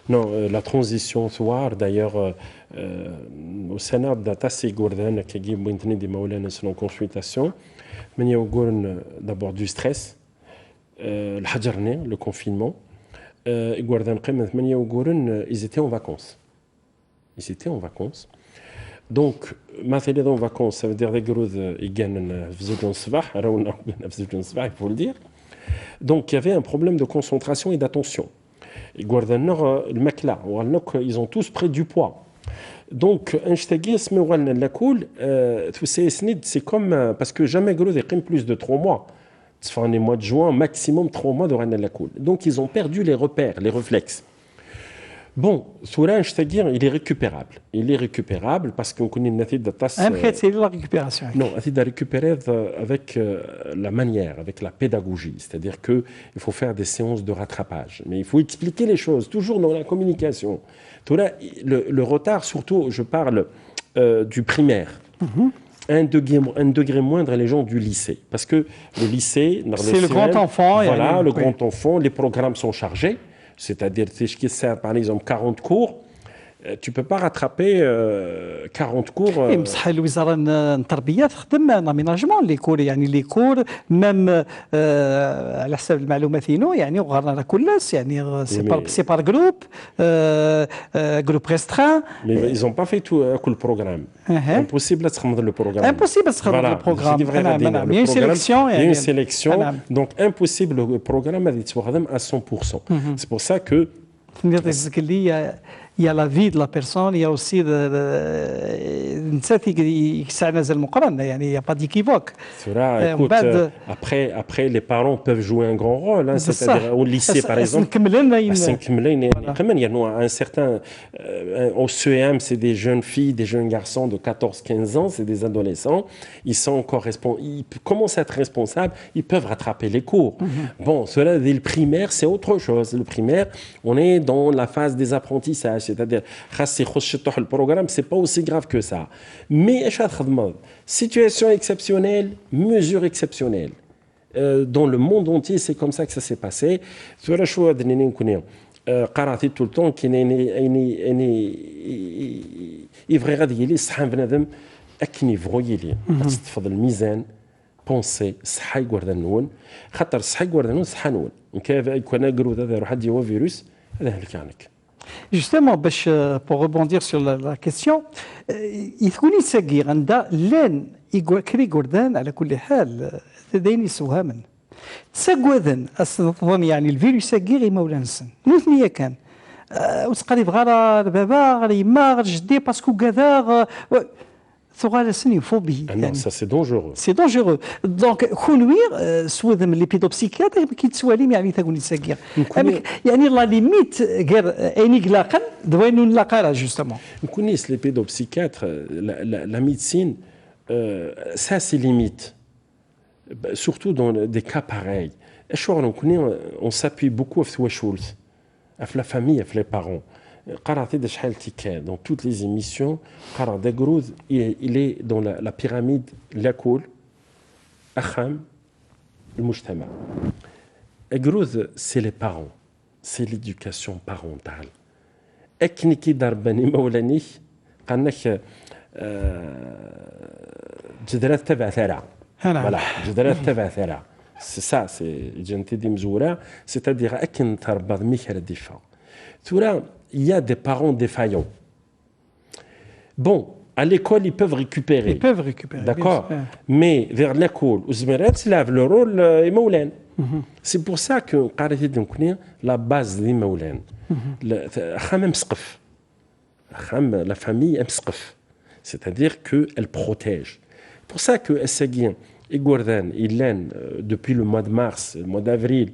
S2: Non, la transition soir d'ailleurs au Sénat d'Atassi Gourdan qui dit بوينتني دي مولانا selon consultation من يقولون d'abord du stress الحجرني le confinement يقولون قيمة 8 وقولون ils étaient en vacances donc مثلا en vacances ça veut dire des gros يجانا في زوج الصباح راونا في زوج الصباح il faut le dire donc il y avait un problème de concentration et d'attention يقولون الماكلة وقالناك ils ont tous pris du poids donc انشتاقي اسمه قالنا لاكول c'est comme parce que jamais gros يقيم plus de 3 mois fin les mois de juin, maximum 3 mois de Rana Lakoul. Donc ils ont perdu les repères, les réflexes. Bon, Soura, je te dire, il est récupérable. Il est récupérable parce qu'on connaît une étude de tasse.
S1: C'est la récupération.
S2: Non, il a récupéré avec la manière, avec la pédagogie. C'est-à-dire qu'il faut faire des séances de rattrapage. Mais il faut expliquer les choses, toujours dans la communication. Soura, le retard, surtout, je parle du primaire. Un degré moindre les gens du lycée. Parce que le lycée...
S1: C'est le grand enfant.
S2: Voilà, le grand enfant. Les programmes sont chargés. C'est-à-dire, par exemple, 40 cours. Tu ne peux pas rattraper 40 cours.
S1: بصح الوزاره التربيه تخدم ناميناجمون لي كور يعني لي كور ميم على حسب المعلومات يعني وغرنا كلش يعني سي بار جروب ريستران.
S2: Mais ils n'ont pas fait tout le programme. Impossible de تخمض le programme.
S1: Impossible de تخمض le programme. Il y a une sélection.
S2: Il y a une sélection. Donc impossible le programme à à 100%. C'est pour ça que
S1: il y a la vie de la personne, il y a aussi il n'y a pas d'équivoque.
S2: Après, les parents peuvent jouer un grand rôle, hein, c'est-à-dire au lycée par exemple. Un certain, au CEM, c'est des jeunes filles, des jeunes garçons de 14-15 ans, c'est des adolescents, ils sont encore ils commencent à être responsables, ils peuvent rattraper les cours. Bon, cela, dès le primaire, c'est autre chose. Le primaire, on est dans la phase des apprentissages. C'est-à-dire, le programme, ce n'est pas aussi grave que ça. Mais, situation exceptionnelle, mesure exceptionnelle. Dans le monde entier, c'est comme ça que ça s'est passé. قرأت tout le temps qu'il يبغي غادي يلي الصحة بنادم أكني فغويلي تستفض الميزان بونسي الصحة يقول نون خاطر الصحة يقول نون صحة نون كنا نقولوا هذا روح عندي هو فيروس هذا هلك عنك.
S1: Justement, pour rebondir sur la question, يكون يسقي عند لين كري جوردان على كل حال تديني سوهاما تسقوذن أصلا يعني الفيروس يسقي مولانسن نثنية كان وتقريب غير بابا غير يما غير جدي باسكو كذا ثغال سنيفوبي
S2: Ah non, ça c'est dangereux.
S1: سي دونجورو دونك كونوير سوذ من لي بيدوبسيكياتر كيتسواليم يعني تاكوني ساكير يعني لا ليميت غير اني قلاقا دوينو نلاقا جوستومون
S2: نكونيس les pédopsychiatres, la médecine, ça c'est limite. Surtout dans des cas pareils. On s'appuie beaucoup sur la famille, sur les parents. Dans toutes les émissions, il est dans la pyramide, l'école, le mujtama. C'est les parents, c'est l'éducation parentale. Ekniki darbani maulani, قالك جدرات تبع ثرى. Voilà, جدرات تبع ثرى. C'est ça, c'est identité مزورة, c'est-à-dire أكن تربض ميكر الدفاع. ثورة, il y a des parents défaillants. Bon, à l'école, ils peuvent récupérer.
S1: Ils peuvent récupérer.
S2: D'accord. Mais vers l'école, aux Zmerat, le rôle est Maulan. C'est pour ça que la base des Maulan. La famille est msqf. C'est-à-dire qu'elle protège. C'est pour ça que Essagien et Gourdan, il depuis le mois de mars, le mois d'avril,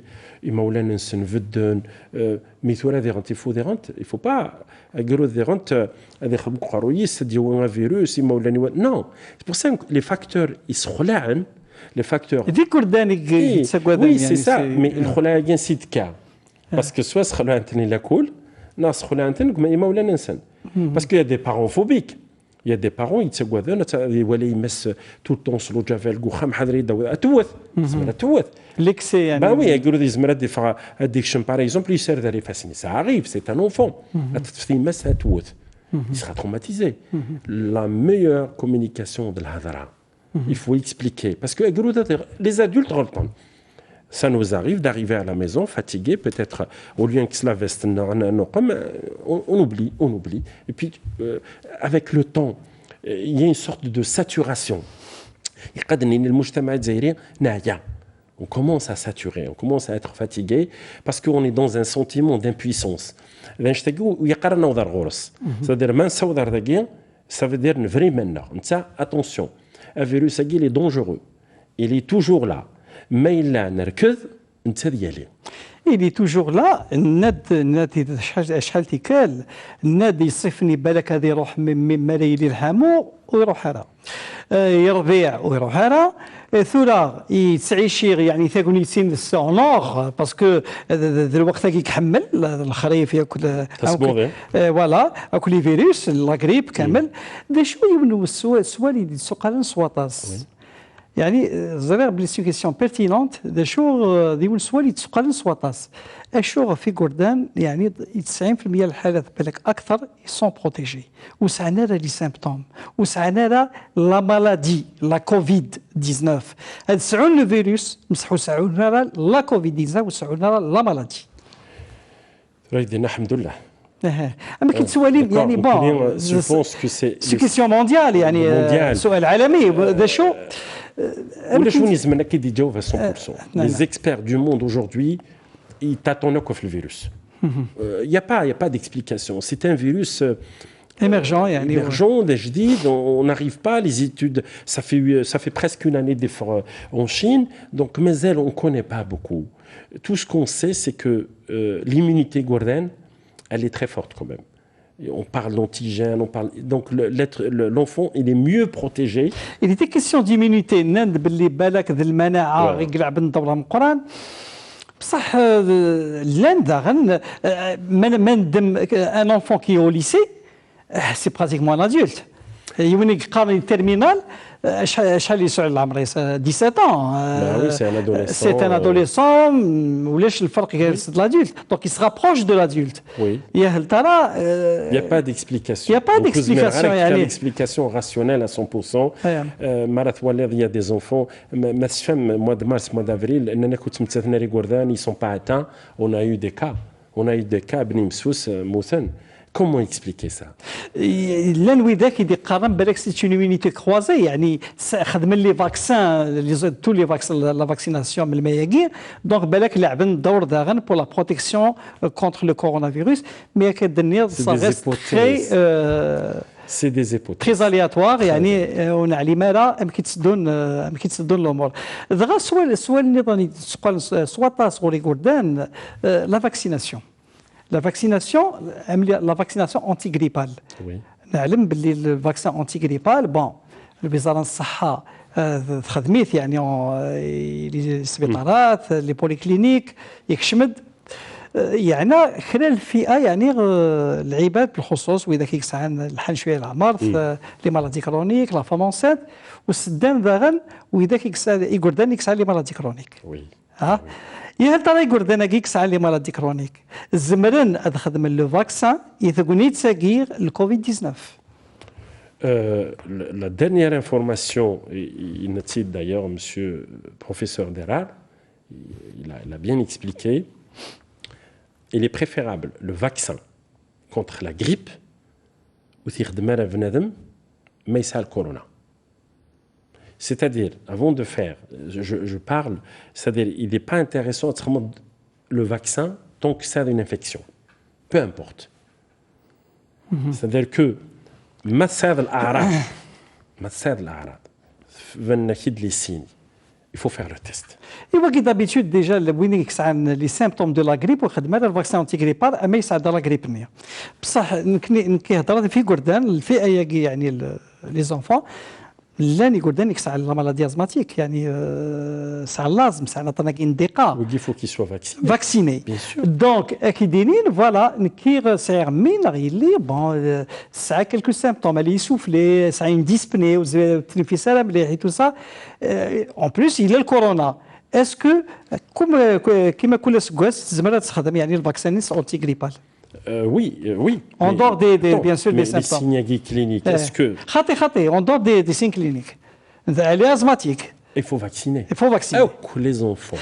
S2: il m'a oublié un sen vedden, mais il faut pas virus, non. C'est pour ça que les facteurs ils se relâchent, les facteurs. Oui, c'est ça, mais il relâche un site cas, parce que soit se relâche la cool, non se relâche mais il m'a oublié un sen, parce qu'il y a des parents phobiques. Il y a des parents qui ils mettent tout le temps sur le javel,
S1: l'excès.
S2: Ben oui, par exemple, il sert d'aller fasciner. Ça arrive, c'est un enfant. Il sera traumatisé. La meilleure communication de l'hadra, il faut expliquer. Parce que les adultes entendent. Ça nous arrive d'arriver à la maison fatigué, peut-être au lieu que cela veste, on oublie. Et puis, avec le temps, il y a une sorte de saturation. On commence à saturer, on commence à être fatigué parce qu'on est dans un sentiment d'impuissance. C'est-à-dire, ça veut dire une vraie maintenant. Attention, un virus il est dangereux, il est toujours là. Mais il
S1: est toujours là. الناد شحال تيكال الناد يصيفني بالك هذه يروح من ملايين الحامو ويروح هرا يربيع ويروح هرا ثورة يتعيشي يعني ثاقوني سين السونور باسكو الوقت كي يحمل الخريف ياكل فوالا اكل فيروس لاغريب كامل دا شويه من السوالي سوقالن سواطاس يعني زرير بلي سي كيسيون بيرتينونت دا شو ديون سوالي تسقال سواطاس الشغل في جوردان يعني 90% الحالات بالك اكثر يسون بروتيجي وسعنا لي سيمبتوم وسعنا لا مالادي لا كوفيد 19 هاد سعون لو فيروس مسحوا سعونا لا كوفيد 19 وسعونا لا مالادي
S2: رايدين الحمد لله
S1: اما كتسوالي يعني بون سي كيسيون مونديال يعني سؤال عالمي ذا شو
S2: ولا شو نزمنا كي يجاوب 100%. Les experts du monde aujourd'hui, ils t'attendent que le virus. Il y a pas d'explication. C'est un virus émergent, on n'arrive pas les études. Ça fait presque une année d'efforts en Chine, donc mais elle on connaît pas beaucoup. Tout ce qu'on sait, c'est que l'immunité gourdaine, elle est très forte quand même. On parle d'antigènes, donc l'enfant il est mieux protégé.
S1: Il était question d'immunité. نند باللي بالك ذا المناعه يقلع بالدوره من القران بصح لان من ان enfant qui est au lycée c'est pratiquement un adulte. يوني قارن terminal شحال يسع العمر 17 ans. C'est un adolescent. ولاش الفرق بين l'adulte. Donc il se rapproche de l'adulte.
S2: Oui.
S1: يا هل ترى
S2: il n'y a pas d'explication.
S1: Il n'y a pas d'explication.
S2: Il y a une explication rationnelle à 100%. مرات ولاد il y a des enfants ما تفهم mois de mars mois d'avril اننا كنت متثنى ري غوردان ils sont pas atteints. On a eu des cas بني مسوس موثن. Comment expliquer ça?
S1: لان وذاك يدي قارن بالك سي اون يونيتي كروازي يعني خدم لي فاكسان تو لي فاكسان لا فاكسيناسيون من المياكين دونك بالك لعبن الدور داغن بور لا بروتيكسيون كونتر لو كورونا فيروس مي كدني سا ريست تري
S2: C'est des hypothèses.
S1: تري الياتوار يعني ونعلم لا يمكن تسدون الامور دغا السؤال النظامي سواء صغوري قردان لا فاكسيناسيون لا فاكسيناسيون انتي غريبال
S2: Oui.
S1: نعلم باللي الفاكسان انتي غريبال بون وزاره الصحه خدميت يعني لي سبيطارات لي بوليكلينيك يكشمد يعني خلال الفئه يعني العباد بالخصوص واذا كيسعان الحن شويه العمر لي مالادي كرونيك لا فام انسيت والسدان داغن واذا كيسعى يقردان يكسعى لي مالادي كرونيك
S2: Oui.
S1: ها يا ترى يقردان كيكسعى لي مالادي كرونيك الزمرن خدم لو فاكسان يثقوني تساكير الكوفيد 19
S2: La dernière information, il cite d'ailleurs monsieur professeur Derard, il a bien expliqué, il est préférable le vaccin contre la grippe ou le corona. C'est-à-dire, avant de faire, je parle, c'est-à-dire, il n'est pas intéressant le vaccin tant que ça a une infection, peu importe. C'est-à-dire que ما تساعد الأعراض فنكيد لي سيني il faut faire le test.
S1: ايوا كي دابيتود ديجا وين يكسعن لي سيمبتوم دو لا غريب وخدم هذا الفاكسان انتي غريبال اما يساعد لا غريب نيه بصح كيهضر في قردان الفئه يعني لي زونفون لاني قردان يكسع لا مالادي ازماتيك يعني ساع لازم ساع نعطينا اندقاء
S2: وي فو كي سوا
S1: فاكسيني دونك اكيدينين فوالا نكير سير مين غيلي بون ساع كلكو سيمبتوم اللي يسوفلي ساع ديسبني وتنفس مليح تو سا اون بليس الى الكورونا اسكو كيما كل سكواس زعما تستخدم يعني الفاكسينيس اونتي غريبال
S2: Oui.
S1: En dehors bien sûr, des symptômes.
S2: Les signes cliniques, est-ce que...
S1: En dehors des signes cliniques. Elle est asthmatique.
S2: Il faut vacciner.
S1: Tous
S2: les enfants.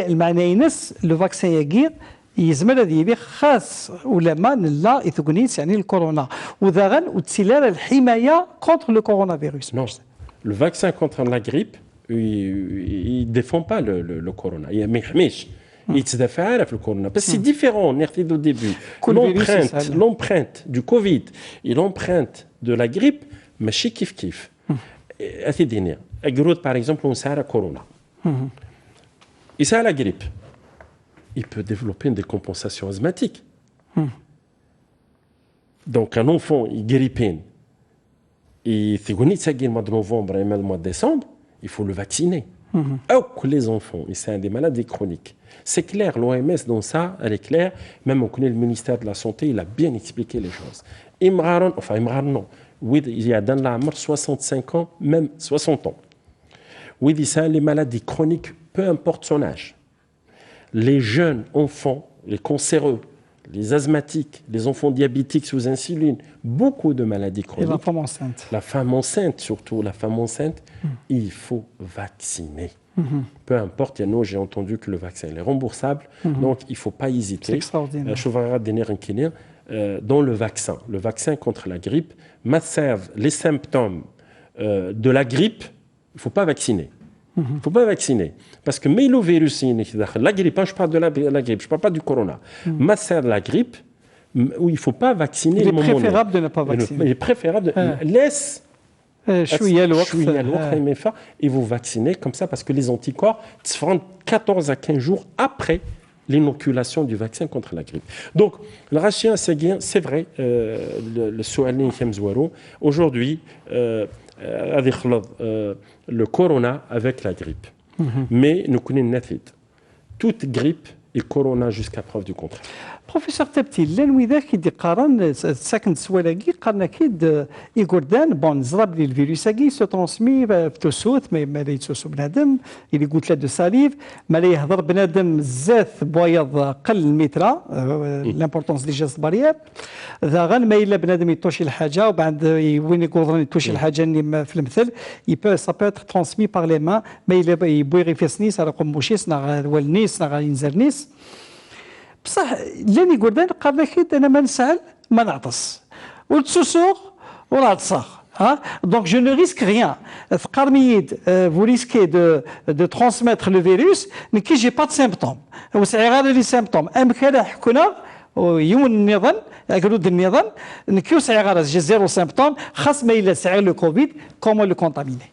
S1: المعنى ينس لو فاكسين يجير يزمل هذه يبي خاص ولما لا يثقنيت يعني الكورونا وذاغن وتسيلال الحمايه contre le coronavirus.
S2: Non, le vaccin contre la grippe, il ne défend pas le corona. Il ne يحميش. يتدافع عارف الكورونا بس سي ديفيرون نحكي دو ديبي l'empreinte du Covid et l'empreinte de la grippe ماشي كيف اثيدينيا اقرود par exemple on سارة كورونا يسال la grippe il peut développer une décompensation asthmatique donc un enfant grippé يثقوني تساقي الموis de novembre et le mois de décembre il faut le vacciner ou les enfants c'est des maladies chroniques. C'est clair, l'OMS dans ça, elle est claire. Même on connaît le ministère de la Santé, il a bien expliqué les choses. Non. Oui, il y a dans la mort 65 ans, même 60 ans. Oui, dit ça, les maladies chroniques, peu importe son âge. Les jeunes enfants, les cancéreux, les asthmatiques, les enfants diabétiques sous insuline, beaucoup de maladies chroniques.
S1: Et la femme enceinte.
S2: La femme enceinte, surtout, il faut vacciner. Peu importe, j'ai entendu que le vaccin est remboursable, donc il ne faut pas hésiter.
S1: C'est extraordinaire.
S2: Dans le vaccin contre la grippe, les symptômes de la grippe, il ne faut pas vacciner. Il ne faut pas vacciner. Parce que mais le virus, la grippe, je parle de la grippe, je ne parle pas du corona. La grippe, où il ne faut pas vacciner.
S1: Il est préférable de ne pas vacciner.
S2: Il est préférable de laisse et vous vacciner comme ça parce que les anticorps se font 14 à 15 jours après l'inoculation du vaccin contre la grippe. Donc, le ratio c'est vrai, le Souani Khemzouaro, aujourd'hui, le corona avec la grippe. Mais nous connaissons toute grippe et corona jusqu'à preuve du contraire.
S1: بروفيسور تبتي لان وذا كي قارن ساكن سوالاكي قارن اكيد يقردان بون زرب لي الفيروس كي سو ترونسمي بتوسوت ما لا يتوسو بنادم اللي قلت له دو ساليف ما لا يهضر بنادم زاث بويض قل المترا لامبورطونس دي جاست بارير ذا غن ما الا بنادم يطوشي الحاجه وبعد وين يقدر يطوشي الحاجه اللي في المثل يبو سا بو اتر ترونسمي بار لي مان ما الا يبوي في سنيس على قمبوشيس نا والنيس نا ينزرنيس بصح لاني قردان قال لك انا ما نسال ما نعطس وتسوسور ولا تصاغ ها دونك جو نو ريسك ريان في قرميد فو ريسكي دو ترانسميتر لو فيروس مي كي جي با دو سيمبتوم وسعي غير لي سيمبتوم ام كان حكونا ويوم النظام أقولود النظام نكيو سعي غرز جي 0 سيمبتوم خاص ما إلا سعي لو كوفيد كومون لو كونتاميني.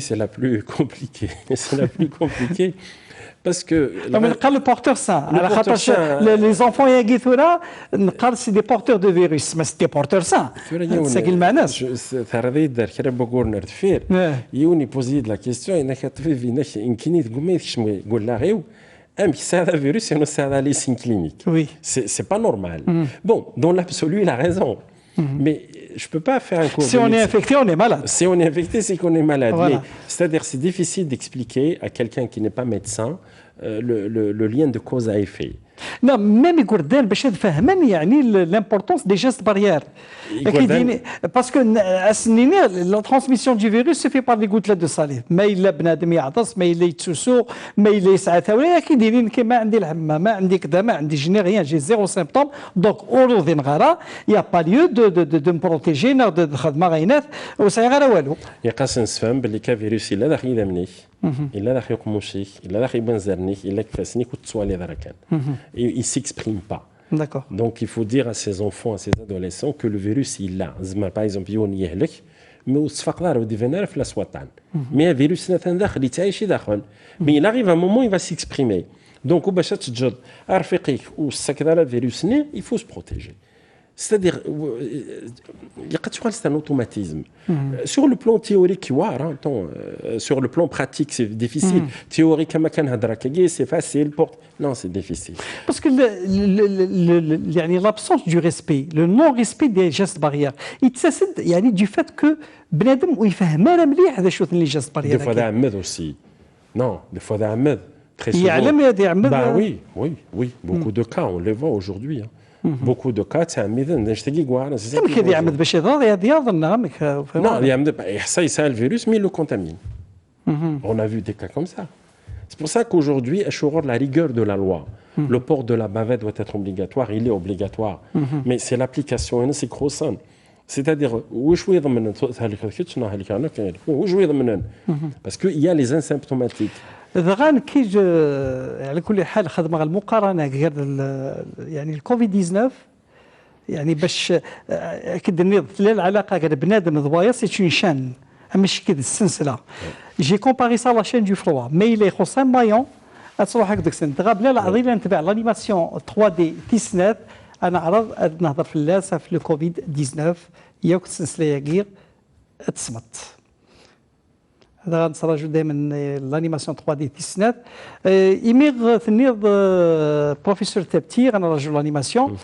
S2: C'est la plus compliquée. C'est la plus compliquée. Parce que.
S1: Non, mais le porteur sain. Les enfants يقيثونا نقال c'est des porteurs de virus, mais c'est des porteurs sains. C'est qu'il معناش.
S2: ثرذي دار كرا بقول نرتفير. يوني بوزي لا كيستيون انك تفي نك يمكن تقول ما يكش يقول لا غيو ام كي هذا فيروس انه هذا لي سين كلينيك.
S1: Oui.
S2: C'est pas normal. Bon, dans l'absolu il a raison. Mais je ne peux pas faire un cours.
S1: Si on est infecté, on est malade.
S2: Si on est infecté, c'est qu'on est malade.
S1: Voilà.
S2: C'est-à-dire c'est difficile d'expliquer à quelqu'un qui n'est pas médecin le lien de cause à effet.
S1: Non, même يقول باش يفهمني يعني l'importance des gestes barrières. Parce que la transmission du virus se fait par des gouttelettes de salive. ما إلا بنادم يعطس، ما إلا يتسوسو، ما إلا يسعى ثوري، كيديرين كي ما عندي الحمى، ما عندي كذا، ما عندي جي rien, j'ai 0 symptôme. Donc أوروذي نغارا، il n'y a pas lieu de me protéger، ناخذ ما غينات وسعي غير والو.
S2: يقاس نفهم باللي كفيروس إلا داخل يدمنيك، إلا داخل يقموشيك، إلا داخل يبنزرنيك، إلا كفاسنيك وتسوالي ذراكان. Il ne s'exprime pas.
S1: D'accord.
S2: Donc il faut dire à ces enfants, à ces adolescents que le virus il l'a. Par exemple, يون يهلك mais وصفقدار ودي فينار في الأسوطان. Mais un virus نتن داخل يتعيش داخل. Mais il arrive un moment il va s'exprimer. Donc باش تجد رفيقك والسكدار الفيروس il faut se protéger. C'est-à-dire, c'est un automatisme. Sur le plan théorique, sur le plan pratique, c'est difficile. Théoriquement, c'est facile. Non, c'est difficile.
S1: Parce que l'absence du respect, le non-respect des gestes barrières, il s'agit du fait que بنادم ويفهم مليح هذا شو les gestes barrières.
S2: Des fois, d'Ahmed aussi. Non, des fois, d'Ahmed. Très souvent.
S1: Bah
S2: oui. Beaucoup de cas, on les voit aujourd'hui. Beaucoup de cas تعمدن نشتكي كوانا
S1: سي كي يعمد باش يضاد يظن
S2: non يعمد يحصل يسال الفيروس mais il le contamine. On a vu des cas comme ça. C'est pour ça qu'aujourd'hui la rigueur de la loi, le port de la bavette doit être obligatoire, il est obligatoire. Mais c'est l'application et c'est croissant. C'est-à-dire واش يضمن هذيك كيتشنا هذيك انا كاين واش يضمن parce que il y a les asymptomatiques.
S1: غان كي على كل حال خدمه المقارنه غير يعني الكوفيد 19 يعني باش اكيد النظام العلاقه غير بنادم ضوايا سي اون شان ماشي كذا السلسله جي كومباري سا لا شين دو فروا مي لي خوسان مايون تصروح هكذاك سنتغا بلا العظيم نتبع لانيماسيون 3 دي تيسنات انا عرض نهضر في اللاسه في الكوفيد 19 ياك السلسله ياكير تصمت هذا غنصراجو دائما لانيماسيون 3 دي تيسنات يميغ ثنيض بروفيسور تبتير انا رجل لانيماسيون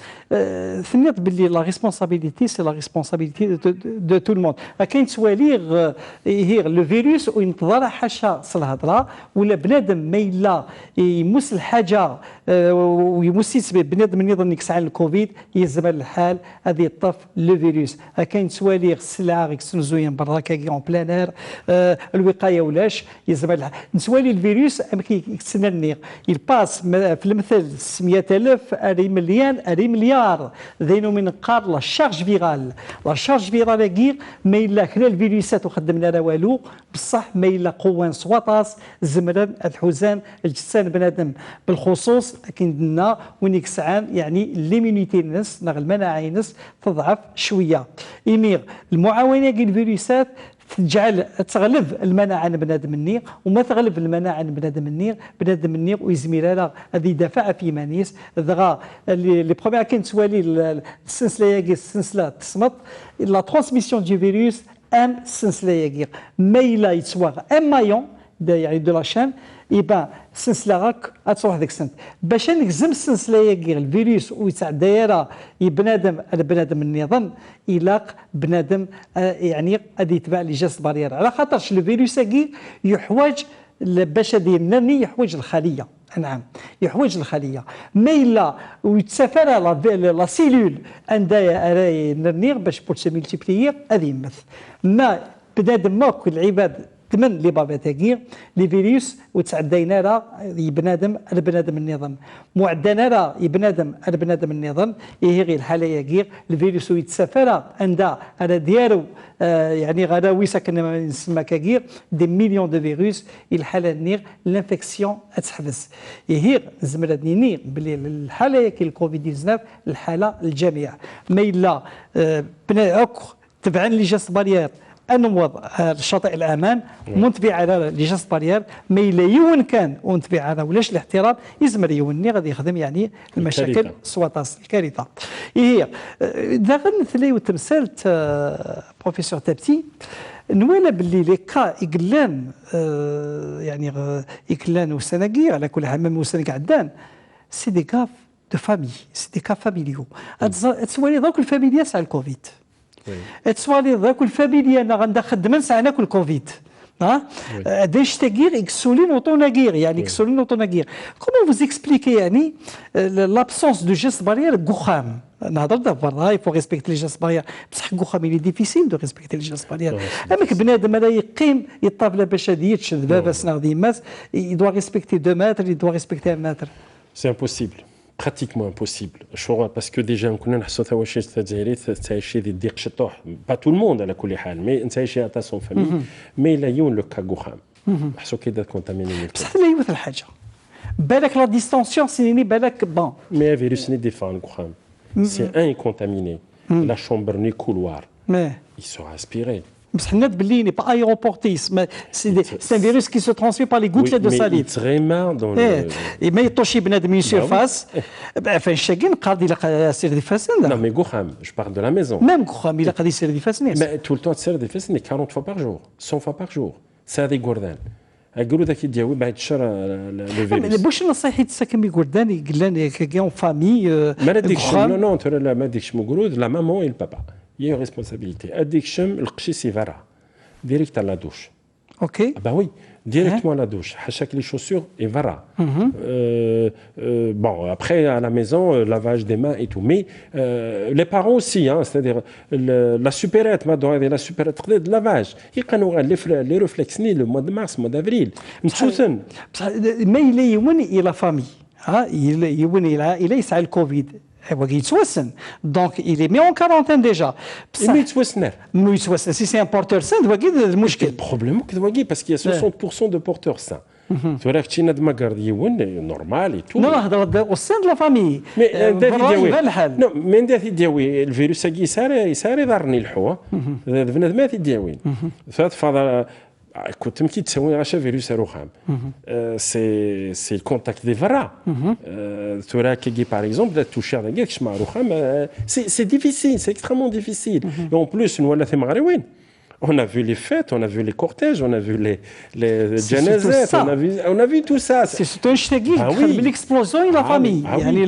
S1: ثنيض باللي لا ريسبونسابيلتي سي لا ريسبونسابيلتي دو تو الموند كاين تواليغ هير لو فيروس وينتظر حاشا الهضره ولا بنادم ما الا يمس الحاجه ويمس بنادم من يظن يكسعن الكوفيد يزمل الحال هذه الطف لو فيروس كاين تواليغ السلعه كسنزوين برا كاين اون بلانير الوقايه ولاش يزمل نسوالي الفيروس كيتسنى النير يباس في المثل 100000 اري مليان اري مليار ذينو من قار لا شارج فيرال لا شارج فيرال كير ما الا كلا الفيروسات وخدمنا راه والو بصح ما الا قوان سواطاس زمران الحزان الجسان بنادم بالخصوص كندنا وين يكسعان يعني ليميونيتي الناس نغ المناعه الناس تضعف شويه يمير المعاونه ديال الفيروسات تجعل تغلب المناعه بنادم النير وما تغلب المناعه بنادم النير ويزمير هذه دفع في مانيس دغا لي بروميير كاين توالي السلسله ياكي السلسله تصمت لا ترانسميسيون دو فيروس ام السلسله ياكي ما الا يتسواغ ام مايون يعني دو لا شان يبان السلسله راك تروح ديك السنت باش نجزم السلسله ياكي الفيروس ويتاع دايره بنادم النظام يلاق بنادم يعني غادي يتبع لي جاست بارير على خاطرش الفيروس ياكي يحوج باش ديالنا يحوج الخليه نعم يحوج الخليه ما الا ويتسافر لا سيلول عندها نرنيغ باش بور سي ملتيبليير هذه يمث ما بنادم ماك العباد ثمن لي باباتاكي لي فيروس وتعدينا راه بنادم البنادم النظام معدنا راه بنادم البنادم النظام هي غير الحاله ياكي الفيروس يتسافر عند على ديالو يعني غدا ويسا كنا نسمى كاكير دي مليون دو فيروس الحاله نير لانفيكسيون اتحبس هي زمرا ديني بلي الحاله ياكي الكوفيد 19 الحاله الجامعه ما الا بنا تبعا لي جاست بارير انوض الشاطئ الامان منتبع على لي جاست بارير ما الا يون كان ونتبع على ولاش الاحترام يزمر يوني غادي يخدم يعني المشاكل سواطاس الكارثه هي اذا غنثلي وتمثلت بروفيسور تابتي نوالا باللي لي كا يقلان يعني يقلان وسناكي على كل حال من وسناكي عدان سي دي كا دو فامي سي دي كا فاميليو تسوالي دوك الفاميليا على الكوفيد تسوالي ذاك الفاميليا انا غندخدم ساعه ناكل كوفيد داش تاكير اكسولين وطوناكير يعني اكسولين وطوناكير كومون فوز اكسبليكي يعني لابسونس دو جيست بارير كوخام نهضر دابا يفو ريسبكتي لي جيست بارير بصح كوخام لي ديفيسيل دو ريسبكتي لي جيست بارير اماك بنادم لا يقيم يطابله باش هادي يتشد بابا سنا غادي يماس يدوا ريسبكتي 2 متر يدوا ريسبكتي 1 متر
S2: سي امبوسيبل pratiquement impossible parce que déjà كنا نحسوا ثوا شي الجزائري تعيشي دي ضيق شطوح با تو الموند على كل حال مي انت عايشي تا سون فامي مي لا يون لو كا غوخام نحسوا كي دا كونتاميني
S1: بصح لا يوث الحاجه بالك لا ديستونسيون سيني بالك بون
S2: مي فيروس ني ديفان غوخام سي ان كونتاميني لا شومبر ني كولوار
S1: مي
S2: ils sont aspirés
S1: بصح نات باللي ني با ايروبورتيس سي ان فيروس كي سو ترانسمي بار لي غوتليت دو ساليف
S2: تريما دون
S1: ما يطوشي بنادم من سيرفاس فين شاكين قاضي لا سير دي فاسن
S2: non mais غوخام je parle de la maison
S1: ميم غوخام الا قاضي يسير دي فاسن
S2: mais tout le temps تسير دي فاسن 40 fois par jour 100 fois par jour سادي غوردان اقولوا ذاك دياوي بعد الشهر لو فيروس
S1: باش نصيحي تسكن بغردان يقلان كاكي اون فامي
S2: ما نديكش نو ترى لا ما ديكش مقولود لا مامون اي البابا هي ريسبونسابيلتي اديك شم القشي سيفارا ديريكت على لا دوش
S1: اوكي
S2: bah oui directement à la douche chaque les chaussures et voilà bon après à la maison lavage des mains et tout mais les parents aussi hein c'est-à-dire la supérette ma doit la supérette de lavage يقنوا les réflexes ni le mois de mars mois d'avril متسوسن
S1: ما يلي يوني الى فامي ها يوني الى يسعى الكوفيد هو يتوسن دونك il est mis en quarantaine déjà
S2: mais يتوسن
S1: مو يتوسن سي سي ان بورتور سان هو المشكل
S2: البروبليم كذا parce qu'il y a 60% de porteurs sains تراك شي ناد ما قرد يون نورمال اي تو
S1: نهضر والسان لا فامي
S2: مي دافي نو من دافي دياوي الفيروس كي يسار يضرني الحوا بنادم دياوي فضل كنت مكي تسوي عشا فيروس روخام سي الكونتاكت دي فرا تورا كي باغ اكزومبل توشي على كاش مع روخام سي ديفيسيل سي اكستريمون ديفيسيل اون بلوس نولا ثم غريوين on a vu les fêtes, on a vu les cortèges, on a vu les janazet, on a vu tout ça.
S1: C'est un chagrin, l'explosion de la famille. يعني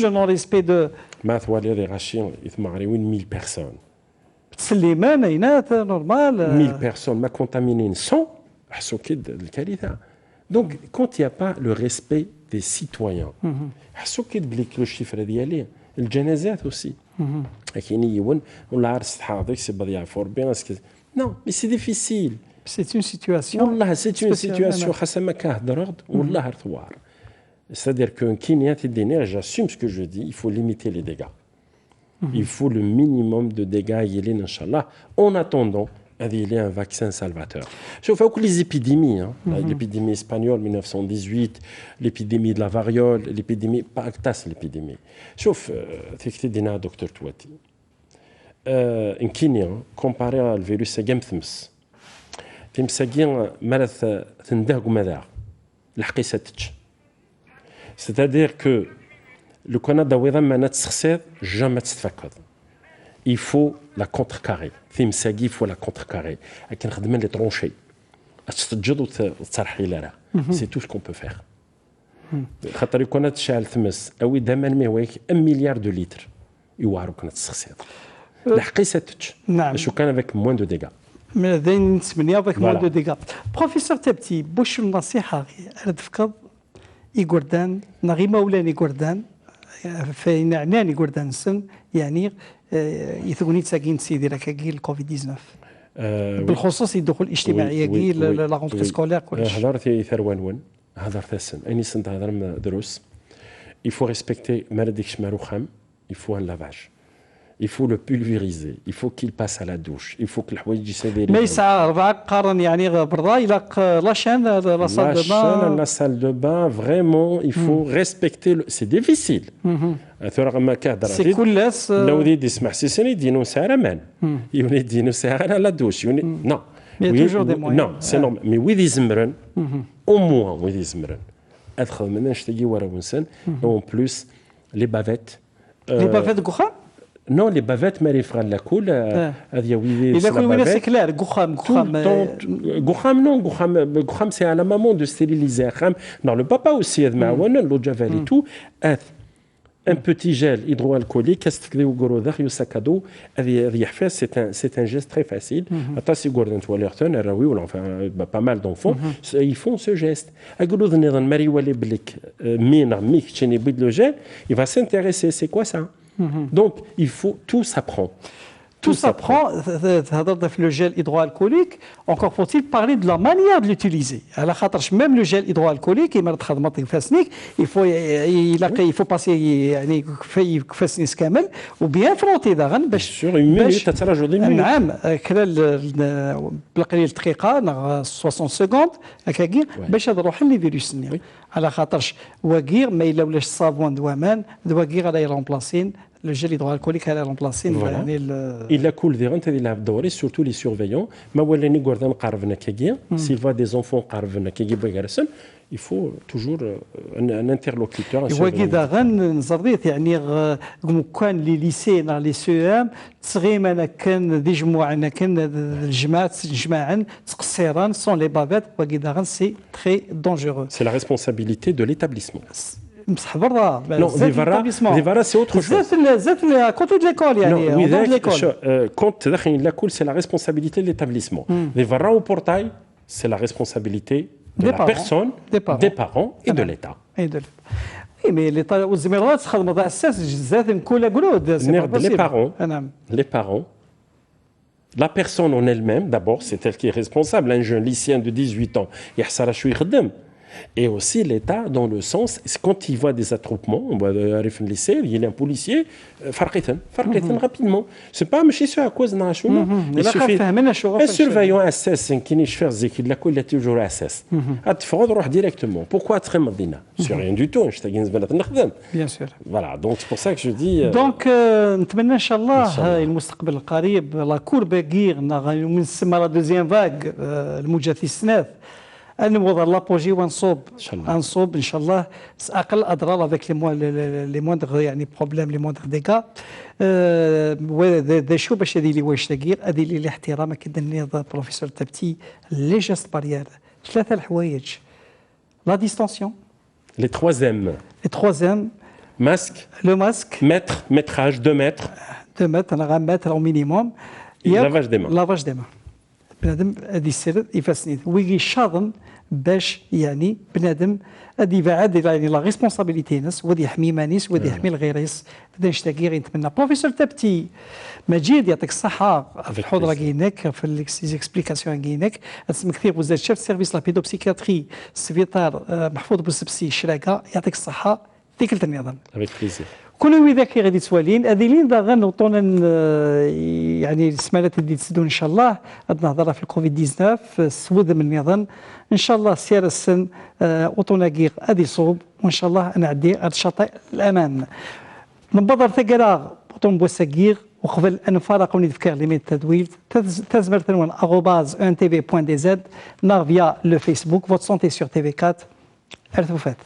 S1: le non-respect de...
S2: ما ثوالي هذه غاشي يثمغريوين 1000 personnes.
S1: سليمان عينات نورمال
S2: 1000 personnes ما contaminés 100 حسوا كد الكارثة. Donc quand il n'y a pas le respect des citoyens حسوا كد بليك لو شيفر ديالي الجنازات aussi. كاين يون ولا عرس حاضر سي بغا يعرفوا ربي نو مي سي ديفيسيل
S1: سي اون سيتوياسيون
S2: والله سي اون سيتوياسيون خاصها ما كهضر والله ثوار c'est-à-dire que كينيات الدنيا j'assume ce que je dis il faut limiter les dégâts il faut le minimum de dégâts يلين ان شاء الله en attendant il y a un vaccin salvateur. Sauf que les épidémies, l'épidémie espagnole 1918, l'épidémie de la variole, l'épidémie, pas actas l'épidémie. Sauf, c'est dit le docteur Touati. En Kenya, comparé au virus Gamthms, Timsagien marath tendeg madar, l'haqisatch. C'est-à-dire que le Canada weda manat s'xsed jamais t'fakad. Il faut la contrecarrer. Timsagi, il faut la contrecarrer. Avec un khadmen les tranchées. C'est tout ce qu'on peut faire. خاطر يكون تشعل ثمس او دائما ما هويك 1 مليار دو لتر يوارو كانت تسخسيط الحقيقه تتش
S1: نعم
S2: شو كان avec moins de dégâts
S1: ماذا نتمنى avec moins de dégâts بروفيسور تبتي بوش النصيحه انا تفكر يقردان نغي مولاني قردان فين عناني قردان سن يعني يثقوني تساقين سيدي راك الكوفيد 19 بالخصوص الدخول الاجتماعيه كي لا رونتري سكولير كلش
S2: هضرتي ثروان هضر ثسن اني سنت هضر دروس il faut respecter ما رديكش ما رخام il faut un lavage il faut le pulvériser il faut qu'il passe à la douche il faut que الحوايج يسالي
S1: ما يسعى 4 قرن يعني برا الى لاشان لا سال دو بان
S2: la salle de bain vraiment il faut respecter c'est difficile ثورة ما كهضر
S1: سي كلاس
S2: لو ودي يسمع سيسني دينو ساعه مان يوني دينو ساعه لا دوش يوني نو non c'est normal mais ويدي زمرن au moins ويدي زمرن ادخل من نشتكي ورا ونسن en plus les bavettes
S1: كوخام
S2: non les bavettes ما يفرغ لاكل هذه ويدي
S1: اذا كل وين سيكلار كوخام
S2: كوخام c'est à la maman de stériliser خام non le papa aussi معاون l'eau de javel et tout un petit gel hydroalcoolique كاستكديو غروذخ يسكدو هذه يحفظ c'est un geste très facile حتى سي غوردن تواليرتون راوي ولا enfin pas mal d'enfants ils font ce geste اقولوا نظن ماري ولي بلك مين ميك تشني بيد لو جel il va s'intéresser c'est quoi ça donc il faut tout s'apprend
S1: Tout s'apprend, le gel hydroalcoolique, encore faut-il parler de la manière de l'utiliser. Même le gel hydroalcoolique, il faut passer ou bien frotter
S2: sur une minute, ça sera aujourd'hui une
S1: minute. 60 secondes, باش نروح للفيروس النير. على خاطرش وكير ما الا ولاش الصابون دوامان دواكير غادي يرومبلاسين le gel hydroalcoolique allait remplacer
S2: il a cool des rentes il a doré surtout les surveillants ما ولاني قردان قارفنا كاكيا s'il voit des enfants قارفنا كاكيا بغرسن il faut toujours un interlocuteur
S1: وكي داغن نزريت يعني كان لي ليسي لي سي ام تصغيم انا كان دي جموع انا كان الجماعات جماعا تقصيران سون لي بافيت وكي داغن سي تري دونجورو
S2: c'est la responsabilité de l'établissement
S1: مسح برا
S2: دي فارا سي اوتر شوز
S1: زات كوتي دو ليكول يعني
S2: وذاك كونت تدخل لاكول سي لا ريسبونسابيلتي دو ليتابليسمون دي فارا او بورتاي سي لا ريسبونسابيلتي دو لا بيرسون دي بارون اي دو ليتا
S1: اي مي ليتا والزميرات خدموا ضاع الساس زات كل قرود
S2: لي بارون لي بارون La personne en elle-même, d'abord, c'est elle qui est responsable. Un jeune lycéen de 18 ans, il y a ça. Et aussi l'État, dans le sens, quand il voit des attroupements, on va arriver au lycée, il y a un policier, farqitan rapidement. C'est pas monsieur à cause d'un chômeur. Il suffit. Un surveillant assess, qui n'est pas fait qu'il la colle toujours assess. À te faire droit directement. Pourquoi très madina? Sur rien du tout. Je t'ai dit
S1: bien sûr.
S2: Voilà, donc c'est pour ça que je dis.
S1: Donc, نتمنى إن شاء الله المستقبل القريب لا كوربة غير من السما لا دوزيام فاغ الموجة في السنات نوضع لابوجي ونصوب نصوب ان شاء الله اقل اضرار افيك لي موندغ يعني بروبليم لي موندغ ديكا ذا شو باش هذه اللي واش تغير هذه اللي احترام كدني بروفيسور تبتي لي جيست باريير 3 الحوايج لا ديستانسيون
S2: لي تروازيام ماسك
S1: لو ماسك
S2: متراج 2 متر
S1: انا غا متر او مينيموم
S2: لافاج دي مان
S1: بنادم هذه السر يفسني ويجي شاظن باش يعني بنادم هذه بعد يعني لا ريسبونسابيلتي ناس ودي يحمي مانيس ودي يحمي الغيريس بدا نشتاقي نتمنى بروفيسور تبتي مجيد يعطيك الصحه في الحضره كاينك في ليكسبليكاسيون كاينك اسمك كثير وزير شيف سيرفيس لا بيدوبسيكاتري سبيطار محفوظ بوسبسي الشراكه يعطيك الصحه ديك النظام
S2: افيك بليزير
S1: كل وذاك غادي تسوالين هذه اللي داغن وطونا يعني السمانات اللي تسدون ان شاء الله هاد النهضره في الكوفيد 19 سود من النظام ان شاء الله سير السن وطونا كيغ غادي يصوب وان شاء الله نعدي هذا الشاطئ الامان من بدر ثقرا بطون بوسكيغ وقبل ان نفارقوا نتفكر لي ميت التدوير تزمر ثنون @1tv.dz نار فيا لو فيسبوك فوت سونتي سور تي في 4 ارثوفات